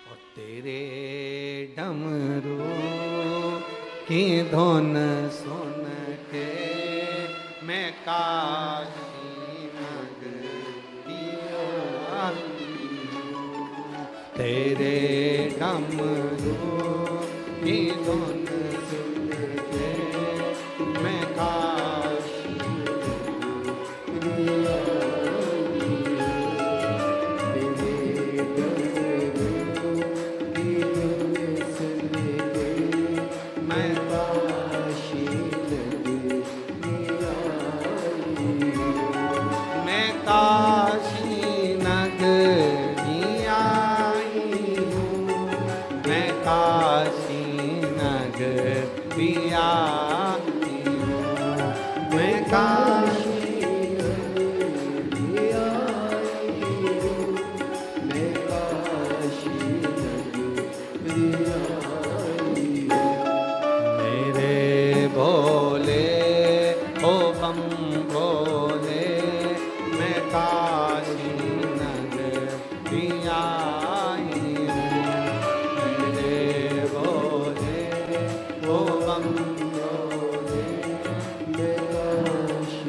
और तेरे डमरू की धुन सुन के मैं काशी नगरिया, तेरे डमरू की धुन सुन के मैं काशी नगरिया, तेरे डमरू की धुन सुन के मैं काशी काशी नगरी आई हूँ, मैं काशी नगरी आई हूँ, मैं काशी नगरी आई हूँ, मैं काशी नगरी आई हूँ। मेरे भोले ओ बम भोले, काशी नगरी आई हूँ, मेरे भोले ओ बम भोले, मैं काशी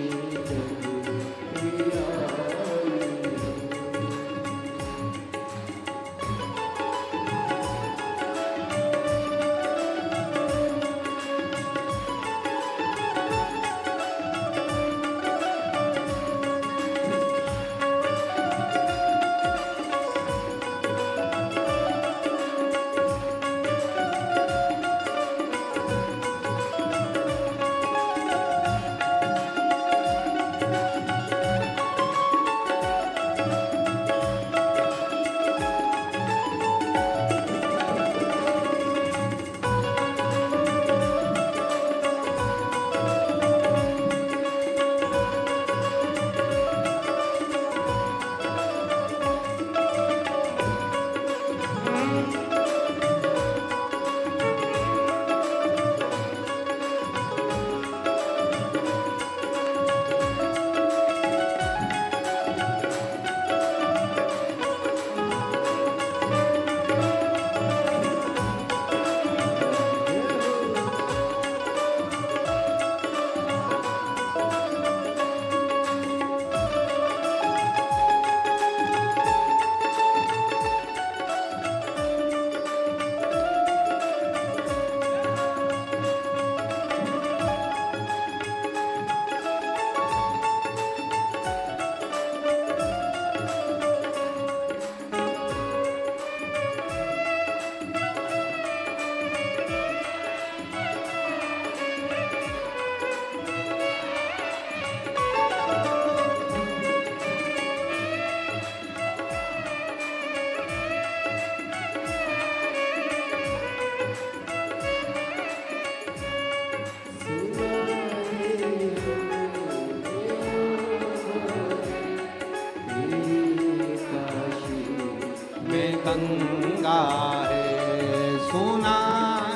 गंगा है, सुना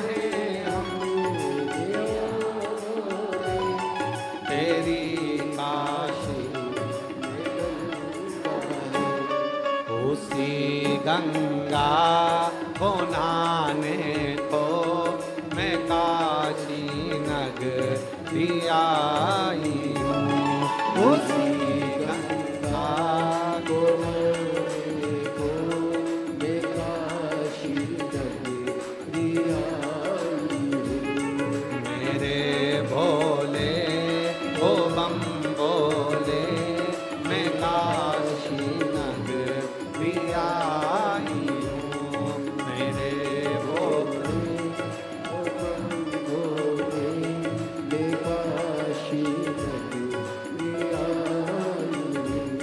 है तेरी काशी उसी गंगा को नहाने को मैं काशी नगरी आई हूँ। उसी गंगा को नहाने को मैं काशी नगरी आई हूँ। मेरे भोले ओ बम बोले मैं काशी नगरी आई हूँ। मेरे भोले ओ बम बोले मैं काशी नगरी आई हूँ।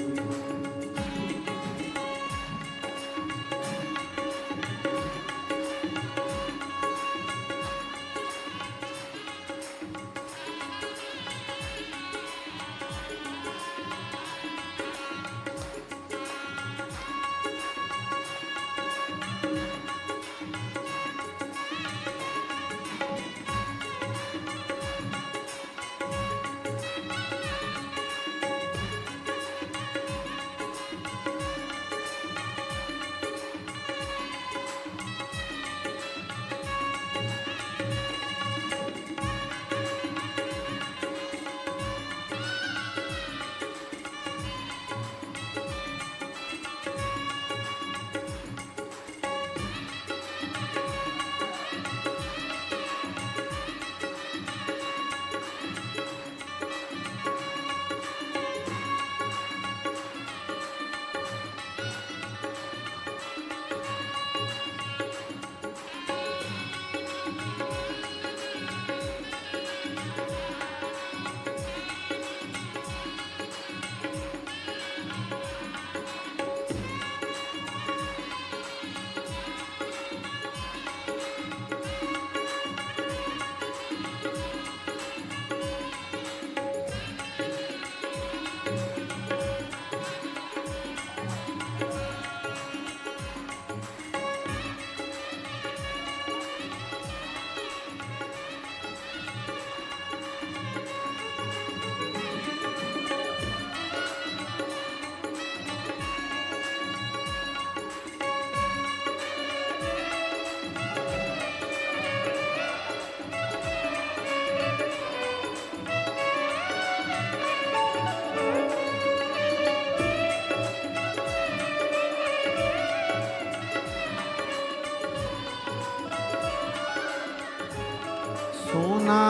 सुना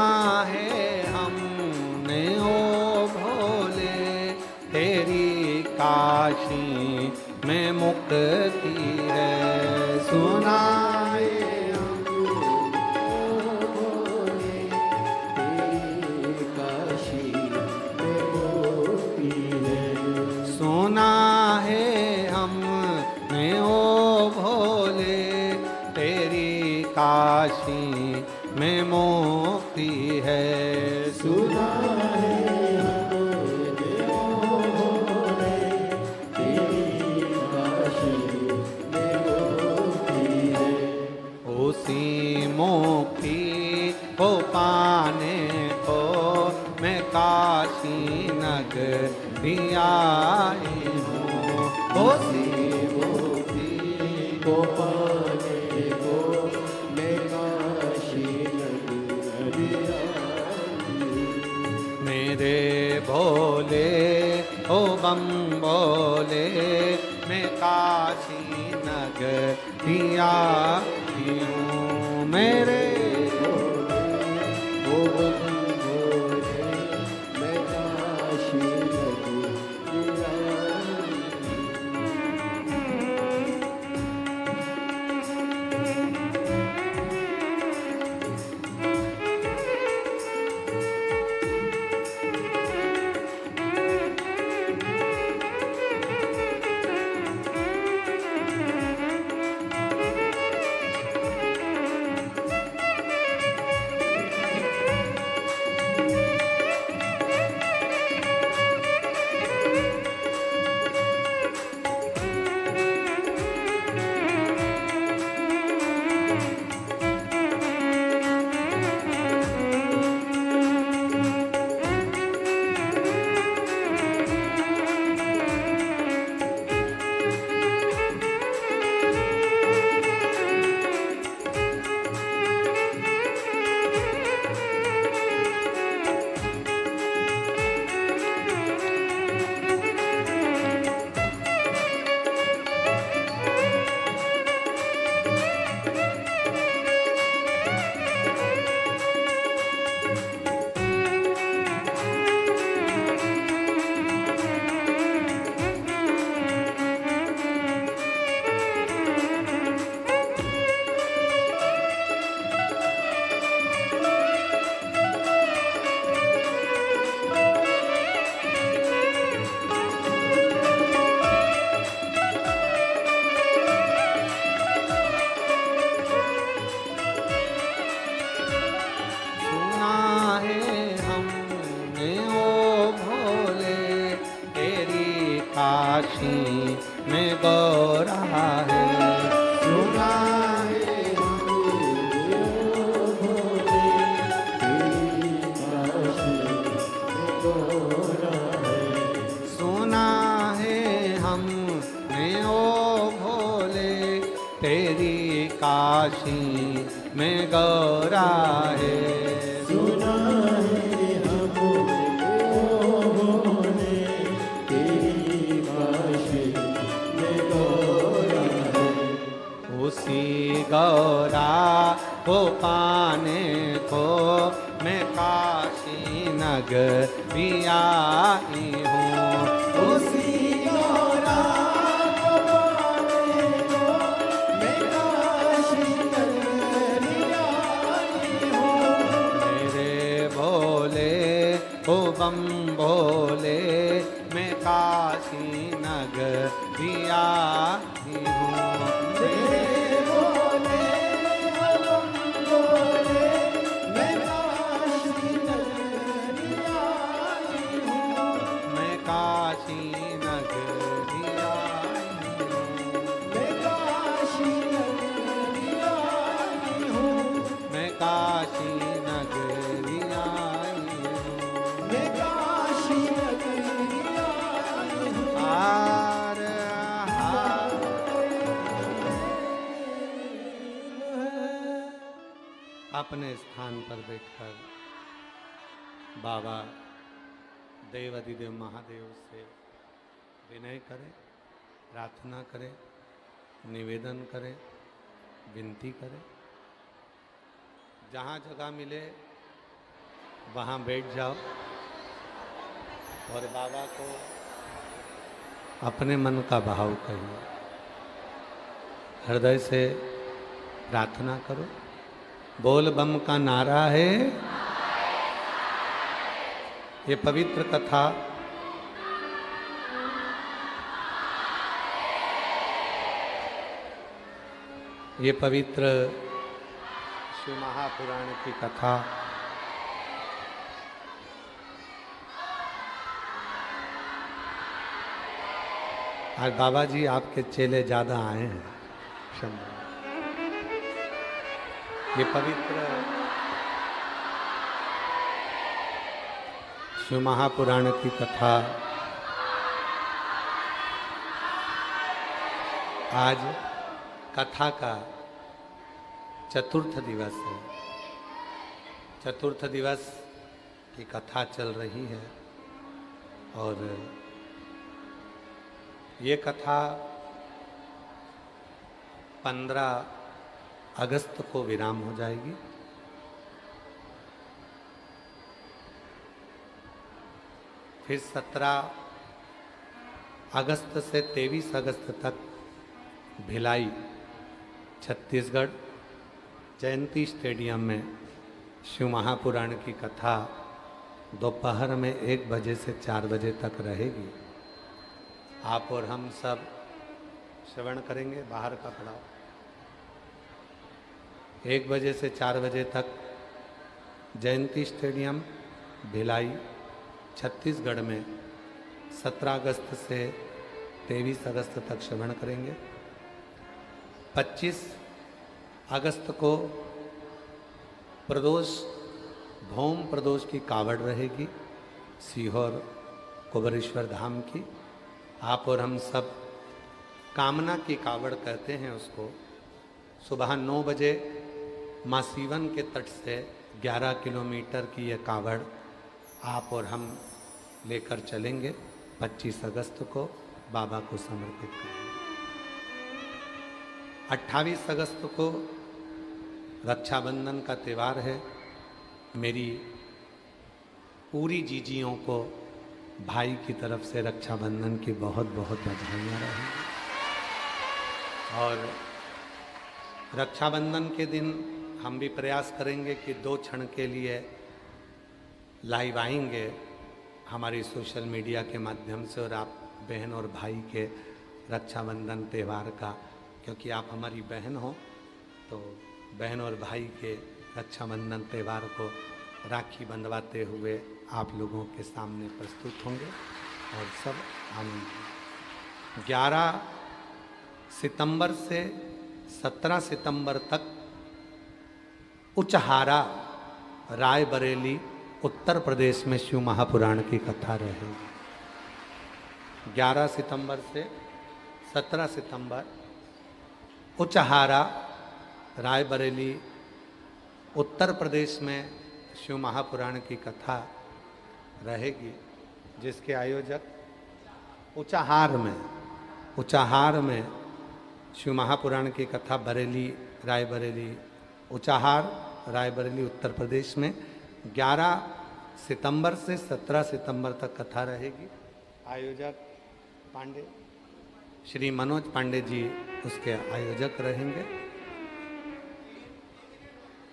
है हमने ओ भोले तेरी काशी में मुक्ति है। सुना है हमने ओ भोले तेरी काशी में मुक्ति है। सुना है हमने ओ भोले तेरी काशी में मुक्ति है। सुना है हमने ओ भोले तेरी काशी में मुक्ति है। उसी मुक्ति को पाने को मैं काशी नगरी आई हूँ। उसी मुक्ति को पाने को मैं काशी नगरी आई हूँ। मेरे भोले ओ बम बोले मैं काशी नगरी आई हूँ। मेरे भोले ओ बम बोले मैं काशी नगरी आई हूँ। काशी में गौरा है। सुना तेरी काशी में गौरा है। सुना है हमने तेरी काशी में गौरा है। उसी गौरा को पाने को मैं काशी नगरी आई हूँ। उसी गौरा को पाने को मैं काशी नगरी आई हूँ। मेरे भोले ओ बम भोले मैं काशी नगरी आई हूँ। मेरे भोले ओ बम भोले मैं काशी नगरी आई हूँ। मैं काशी नगरी आई हूँ। मैं काशी नगरी आई हूँ। मैं काशी नगरी आई हूँ। मैं काशी नगरी आई हूँ। हार हार। अपने स्थान पर बैठकर बाबा देवाधिदेव महादेव से विनय करें, प्रार्थना करें, निवेदन करें, विनती करें। जहाँ जगह मिले वहाँ बैठ जाओ और बाबा को अपने मन का भाव कहिए। हृदय से प्रार्थना करो। बोल बम का नारा है। ये पवित्र कथा ये पवित्र शिव महापुराण की कथा आज बाबा जी आपके चेले ज़्यादा आए हैं। शंभू। ये पवित्र शिव महापुराण की कथा आज कथा का चतुर्थ दिवस है। चतुर्थ दिवस की कथा चल रही है और ये कथा 15 अगस्त को विराम हो जाएगी। फिर 17 अगस्त से 23 अगस्त तक भिलाई छत्तीसगढ़ जयंती स्टेडियम में शिव महापुराण की कथा दोपहर में 1 बजे से 4 बजे तक रहेगी। आप और हम सब श्रवण करेंगे। बाहर का पड़ाव 1 बजे से 4 बजे तक जयंती स्टेडियम भिलाई छत्तीसगढ़ में 17 अगस्त से 23 अगस्त तक श्रवण करेंगे। 25 अगस्त को प्रदोष भौम प्रदोष की कावड़ रहेगी सीहोर कुबरेश्वर धाम की। आप और हम सब कामना की कावड़ कहते हैं उसको। सुबह 9 बजे माँ सीवन के तट से 11 किलोमीटर की यह कावड़ आप और हम लेकर चलेंगे। 25 अगस्त को बाबा को समर्पित करेंगे। 28 अगस्त को रक्षाबंधन का त्यौहार है। मेरी पूरी जीजियों को भाई की तरफ से रक्षाबंधन की बहुत बहुत बधाइयाँ रहें। और रक्षाबंधन के दिन हम भी प्रयास करेंगे कि 2 क्षण के लिए लाइव आएंगे हमारी सोशल मीडिया के माध्यम से और आप बहन और भाई के रक्षाबंधन त्यौहार का, क्योंकि आप हमारी बहन हो तो बहन और भाई के रक्षाबंधन त्यौहार को राखी बंधवाते हुए आप लोगों के सामने प्रस्तुत होंगे और सब आनंद। 11 सितंबर से 17 सितंबर तक उचहारा रायबरेली उत्तर प्रदेश में शिव महापुराण की कथा रहेगी। 11 सितंबर से 17 सितंबर उचहारा रायबरेली उत्तर प्रदेश में शिव महापुराण की कथा रहेगी, जिसके आयोजक उचाहार में शिव महापुराण की कथा बरेली रायबरेली उचाहार रायबरेली उत्तर प्रदेश में 11 सितंबर से 17 सितंबर तक कथा रहेगी। आयोजक पांडे श्री मनोज पांडे जी उसके आयोजक रहेंगे।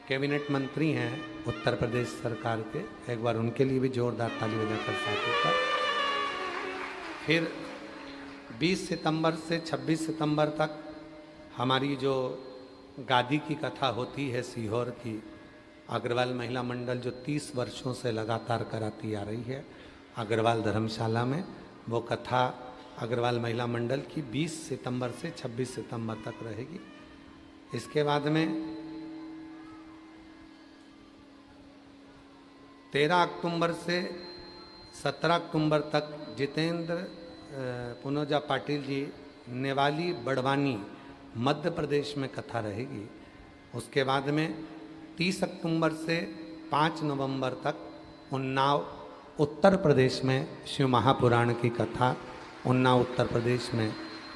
कैबिनेट मंत्री हैं उत्तर प्रदेश सरकार के, एक बार उनके लिए भी जोरदार ताली बजाकर साथी का। फिर 20 सितंबर से 26 सितंबर तक हमारी जो गादी की कथा होती है सीहोर की, अग्रवाल महिला मंडल जो 30 वर्षों से लगातार कराती आ रही है अग्रवाल धर्मशाला में, वो कथा अग्रवाल महिला मंडल की 20 सितंबर से 26 सितंबर तक रहेगी। इसके बाद में 13 अक्टूबर से 17 अक्टूबर तक जितेंद्र पुनोजा पाटिल जी नेवाली बड़वानी मध्य प्रदेश में कथा रहेगी। उसके बाद में 30 अक्टूबर से 5 नवंबर तक उन्नाव उत्तर प्रदेश में शिव महापुराण की कथा उन्नाव उत्तर प्रदेश में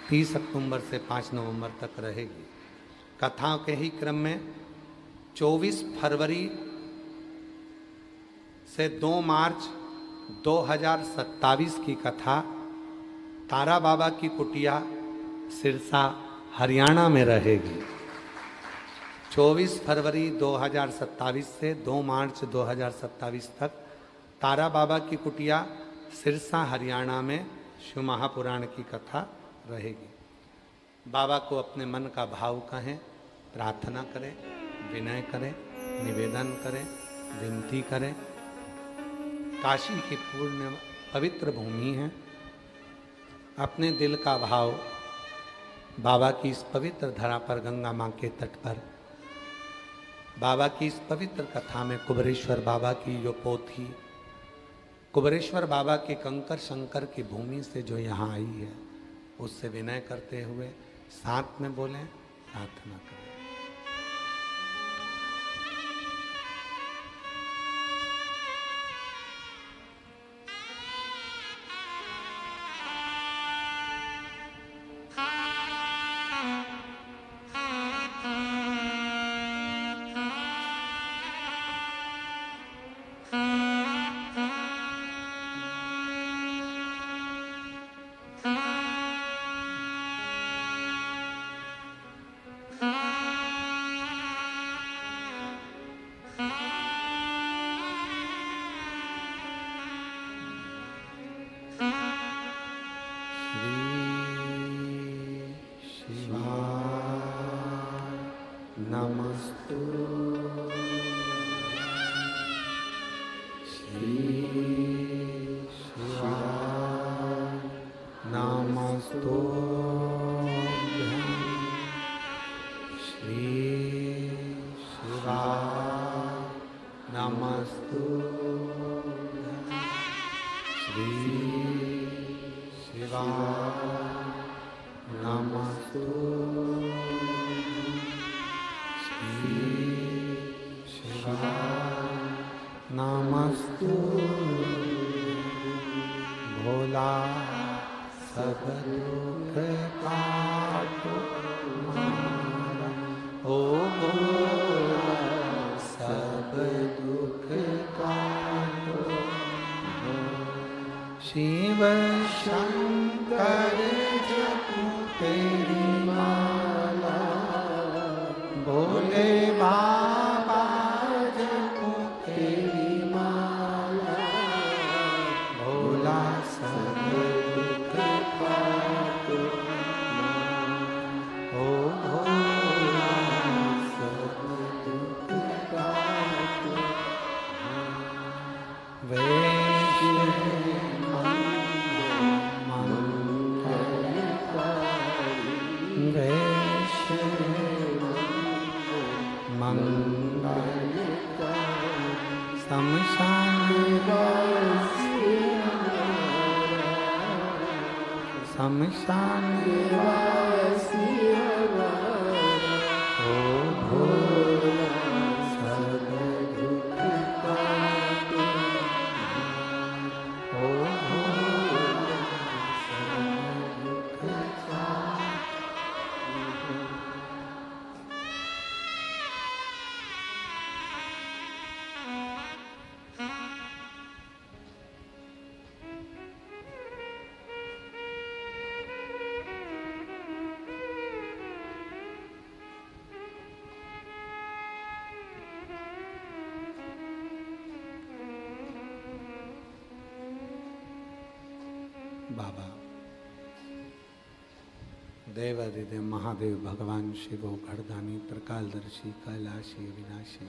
30 अक्टूबर से 5 नवंबर तक रहेगी। कथाओं के ही क्रम में 24 फरवरी से 2 मार्च 2027 की कथा तारा बाबा की कुटिया सिरसा हरियाणा में रहेगी। 24 फरवरी 2027 से 2 मार्च 2027 तक तारा बाबा की कुटिया सिरसा हरियाणा में शिव महापुराण की कथा रहेगी। बाबा को अपने मन का भाव कहें, प्रार्थना करें, विनय करें, निवेदन करें, विनती करें। काशी की पूर्ण पवित्र भूमि है। अपने दिल का भाव बाबा की इस पवित्र धरा पर, गंगा माँ के तट पर, बाबा की इस पवित्र कथा में कुबेरेश्वर बाबा की जो पोथी, कुबेरेश्वर बाबा के कंकर शंकर की भूमि से जो यहाँ आई है, उससे विनय करते हुए साथ में बोलें, प्रार्थना करें। शिव शंकर जपू तेरी माला, भोले बाबा जपू तेरी माला, भोला सब दुख काटो, ओ भोला सब दुख काटो। वैष्णव शमशान शमशान ओ भोला सब दुख काटे, ओ भोला सब दुख काटे। बाबा देवादिदेव महादेव भगवान शिवो घरदानी त्रिकालदर्शी कैलाशी अविनाशी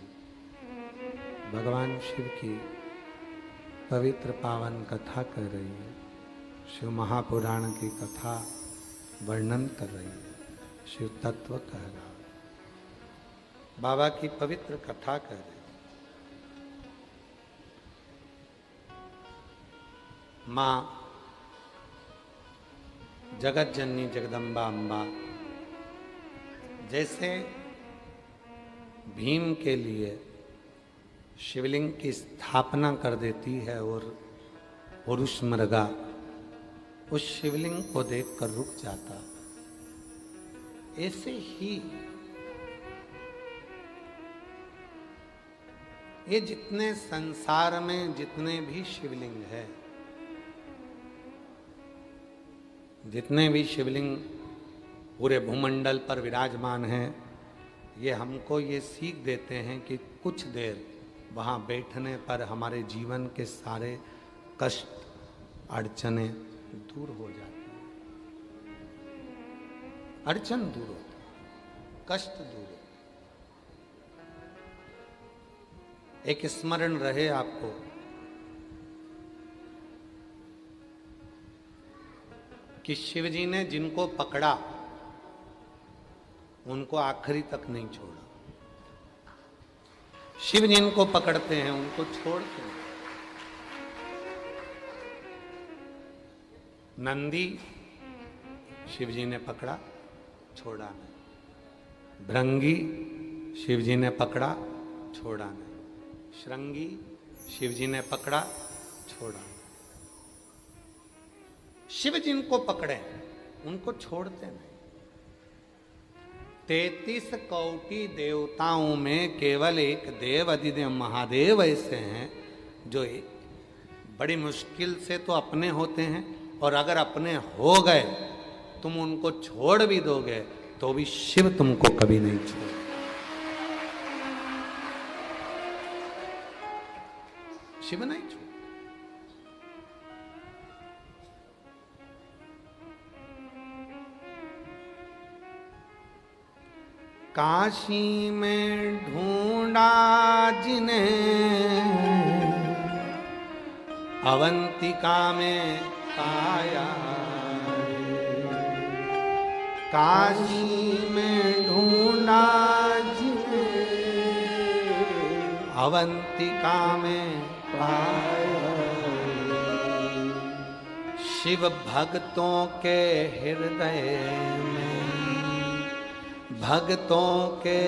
भगवान शिव की पवित्र पावन कथा कर रही है। शिव महापुराण की कथा वर्णन कर रही है। शिव तत्व कह रहा है। बाबा की पवित्र कथा कर रही है। माँ जगत जननी जगदम्बा अम्बा जैसे भीम के लिए शिवलिंग की स्थापना कर देती है और पुरुष मृगा उस शिवलिंग को देखकर रुक जाता, ऐसे ही ये जितने संसार में जितने भी शिवलिंग है, जितने भी शिवलिंग पूरे भूमंडल पर विराजमान हैं, ये हमको ये सीख देते हैं कि कुछ देर वहाँ बैठने पर हमारे जीवन के सारे कष्ट अड़चने दूर हो जाती हैं। अड़चन दूर होती, कष्ट दूर होती। एक स्मरण रहे आपको, कि शिव जी ने जिनको पकड़ा उनको आखिरी तक नहीं छोड़ा। शिव जिनको पकड़ते हैं उनको छोड़ते हैं। नंदी शिव जी ने पकड़ा, छोड़ा नहीं। भृंगी शिव जी ने पकड़ा, छोड़ा नहीं। श्रृंगी शिव जी ने पकड़ा, छोड़ा नहीं। शिव जिनको पकड़े उनको छोड़ते नहीं। 33 कोटि देवताओं में केवल एक देव अधिदेव महादेव ऐसे हैं जो बड़ी मुश्किल से तो अपने होते हैं, और अगर अपने हो गए तुम उनको छोड़ भी दोगे तो भी शिव तुमको कभी नहीं छोड़। शिव नहीं छोड़। काशी में ढूंढा जिन्हें अवंतिका में पाया। काशी में ढूंढा जिन्हें अवंतिका में पाया। शिव भक्तों के हृदय में, भक्तों के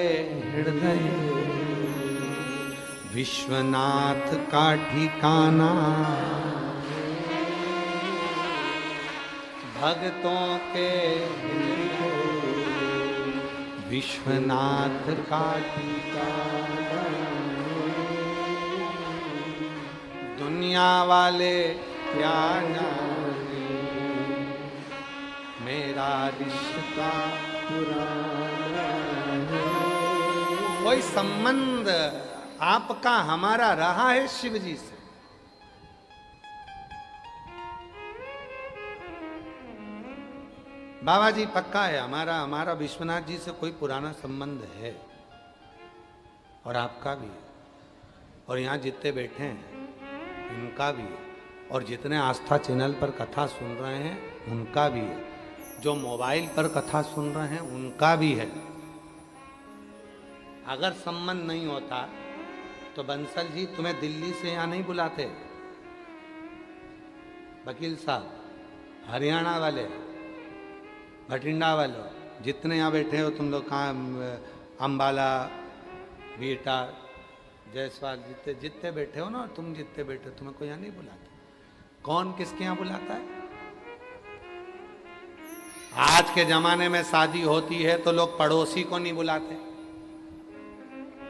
हृदय विश्वनाथ का ठिकाना। भक्तों के हृदय विश्वनाथ का ठिकाना। दुनिया वाले क्या जाने मेरा रिश्ता पुराना है। कोई संबंध आपका हमारा रहा है शिव जी से। बाबा जी पक्का है, हमारा विश्वनाथ जी से कोई पुराना संबंध है, और आपका भी है, और यहाँ जितने बैठे हैं इनका भी है, और जितने आस्था चैनल पर कथा सुन रहे हैं उनका भी है, जो मोबाइल पर कथा सुन रहे हैं उनका भी है। अगर संबंध नहीं होता तो बंसल जी तुम्हें दिल्ली से यहाँ नहीं बुलाते, वकील साहब, हरियाणा वाले, भटिंडा वाले, जितने यहाँ बैठे हो तुम लोग, कहाँ अम्बाला, बीटा, जायसवाल, जितने जितने बैठे हो ना, तुम जितने बैठे हो, तुम्हें कोई यहाँ नहीं बुलाता। कौन किसके यहाँ बुलाता है? आज के जमाने में शादी होती है तो लोग पड़ोसी को नहीं बुलाते,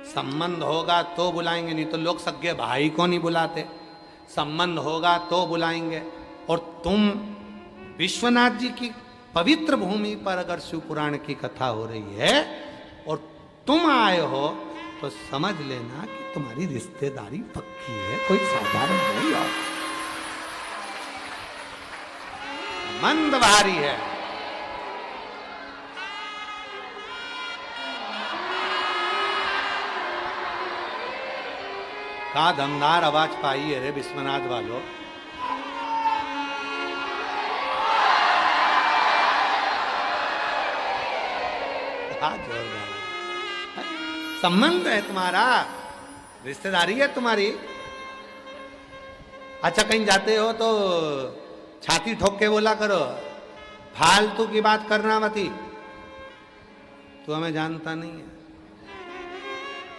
संबंध होगा तो बुलाएंगे, नहीं तो लोग सगे भाई को नहीं बुलाते, संबंध होगा तो बुलाएंगे। और तुम विश्वनाथ जी की पवित्र भूमि पर अगर शिव पुराण की कथा हो रही है और तुम आए हो तो समझ लेना कि तुम्हारी रिश्तेदारी पक्की है, कोई साधारण नहीं है, मंद भारी है। का दमदार आवाज पाई है रे विश्वनाथ वालों। जोरदार संबंध है तुम्हारा, रिश्तेदारी है तुम्हारी। अच्छा कहीं जाते हो तो छाती ठोक के बोला करो, फालतू की बात करना मती, तू हमें जानता नहीं है।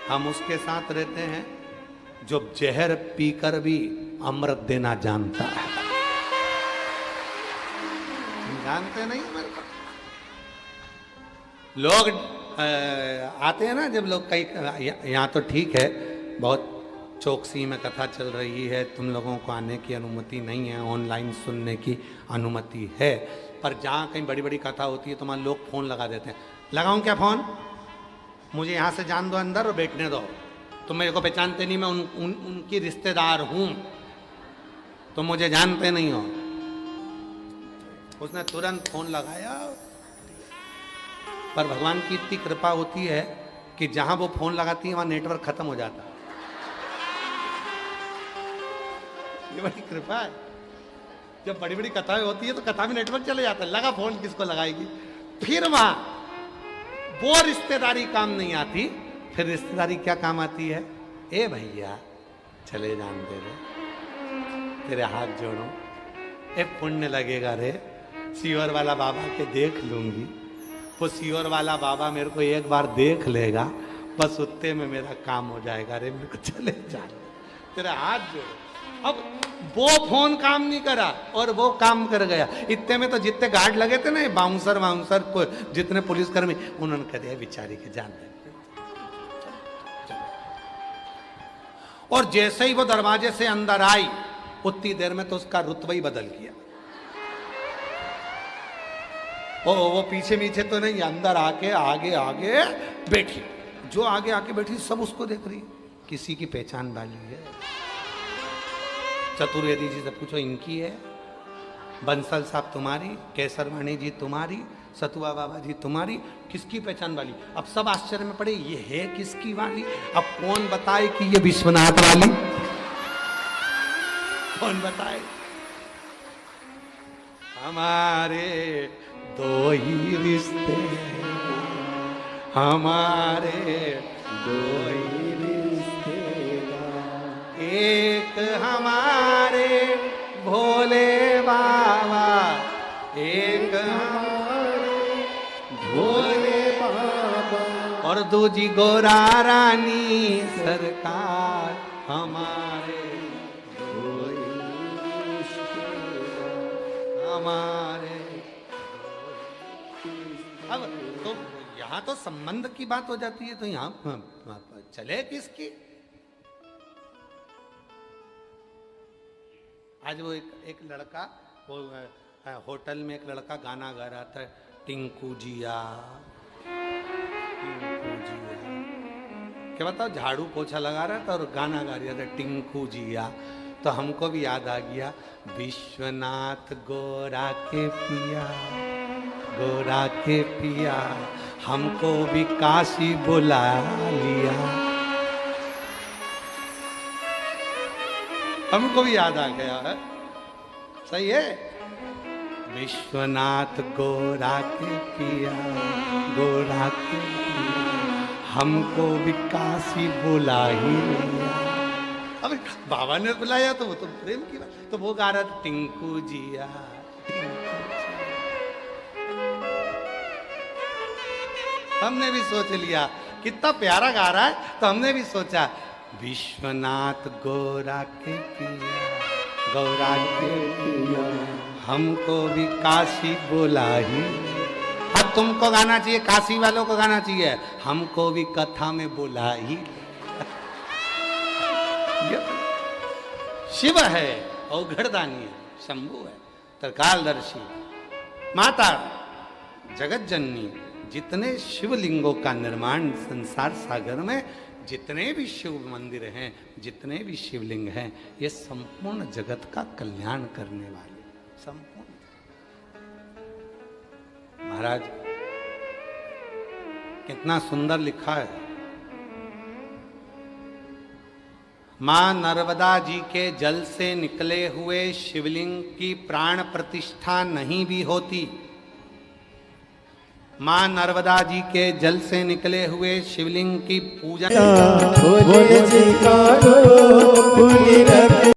हम उसके साथ रहते हैं जो जहर पीकर भी अमृत देना जानता है। जानते नहीं मेरे को लोग आते हैं ना, जब लोग कई, यहाँ तो ठीक है, बहुत चौकसी में कथा चल रही है, तुम लोगों को आने की अनुमति नहीं है, ऑनलाइन सुनने की अनुमति है, पर जहाँ कहीं बड़ी बड़ी कथा होती है तो वहाँ लोग फ़ोन लगा देते हैं। लगाऊं क्या फ़ोन? मुझे यहाँ से जान दो अंदर और बैठने दो, तुम मेरे को पहचानते नहीं, मैं उनकी रिश्तेदार हूँ, तुम मुझे जानते नहीं हो। उसने तुरंत फ़ोन लगाया, पर भगवान की इतनी कृपा होती है कि जहां वो फोन लगाती है वहां नेटवर्क खत्म हो जाता है। ये बड़ी कृपा है। जब बड़ी बड़ी कथाएं होती है तो कथा में नेटवर्क चले जाता है, लगा फोन किसको लगाएगी। फिर वहां वो रिश्तेदारी काम नहीं आती, फिर रिश्तेदारी क्या काम आती है? ए भैया चले जान दे रे, तेरे हाथ जोड़ो, ए पुण्य लगेगा रे, सीवर वाला बाबा के देख लूंगी, वो सीवर वाला बाबा मेरे को एक बार देख लेगा, बस उतने में मेरा काम हो जाएगा रे, मेरे को चले जा, तेरे हाथ जोड़ो। अब वो फोन काम नहीं करा और वो काम कर गया। इतने में तो जितने गार्ड लगे थे ना, बाउंसर वाउंसर को, जितने पुलिसकर्मी, उन्होंने कह दिया बेचारी के जान दे। और जैसे ही वो दरवाजे से अंदर आई, उतनी देर में तो उसका रुतबा ही बदल गया। वो पीछे पीछे तो नहीं, अंदर आके आगे आगे बैठी, जो आगे आके बैठी सब उसको देख रही, किसी की पहचान वाली है। चतुर्वेदी जी से पूछो इनकी है, बंसल साहब तुम्हारी, केसरवाणी जी तुम्हारी, सतुआ बाबा जी तुम्हारी, किसकी पहचान वाली? अब सब आश्चर्य में पड़े, ये है किसकी वाली? अब कौन बताए कि ये विश्वनाथ वाली? कौन बताए? हमारे दो ही रिश्ते, हमारे दो ही रिश्ते, एक हमारे भोले बाबा, एक हमारे भोले बाबा, और दूजी गोरा रानी सरकार, हमारे दो ही रिश्ते, हमारे। अब तो यहाँ तो संबंध की बात हो जाती है, तो यहाँ चले किसकी? आज वो एक लड़का, वो होटल में एक लड़का गाना गा रहा था, टिंकू जिया, टिंकू जिया, क्या बताओ, झाड़ू पोछा लगा रहा था और गाना गा रहा था टिंकू जिया। तो हमको भी याद आ गया, विश्वनाथ गोरा के पिया, गोरा के पिया, हमको भी काशी बुला लिया। हमको भी याद आ गया है, सही है। विश्वनाथ गोरा के पिया, गोरा के पिया, हमको भी काशी बुला ही लिया। अब बाबा ने बुलाया तो वो तो प्रेम की बात, तो वो गा रहा था टिंकू जिया, टिंकू जिया। हमने भी सोच लिया कितना प्यारा गा रहा है, तो हमने भी सोचा विश्वनाथ गौरा के पिया, गौरा के पिया, हमको भी काशी बुला ही। अब तुमको गाना चाहिए, काशी वालों को गाना चाहिए, हमको भी कथा में बुला ही। शिव है, औघड़दानी है, शंभु है, त्रिकालदर्शी, माता जगत जननी। जितने शिवलिंगों का निर्माण संसार सागर में, जितने भी शिव मंदिर हैं, जितने भी शिवलिंग हैं, ये संपूर्ण जगत का कल्याण करने वाले, संपूर्ण। महाराज कितना सुंदर लिखा है, मां नर्मदा जी के जल से निकले हुए शिवलिंग की प्राण प्रतिष्ठा नहीं भी होती। मां नर्मदा जी के जल से निकले हुए शिवलिंग की पूजा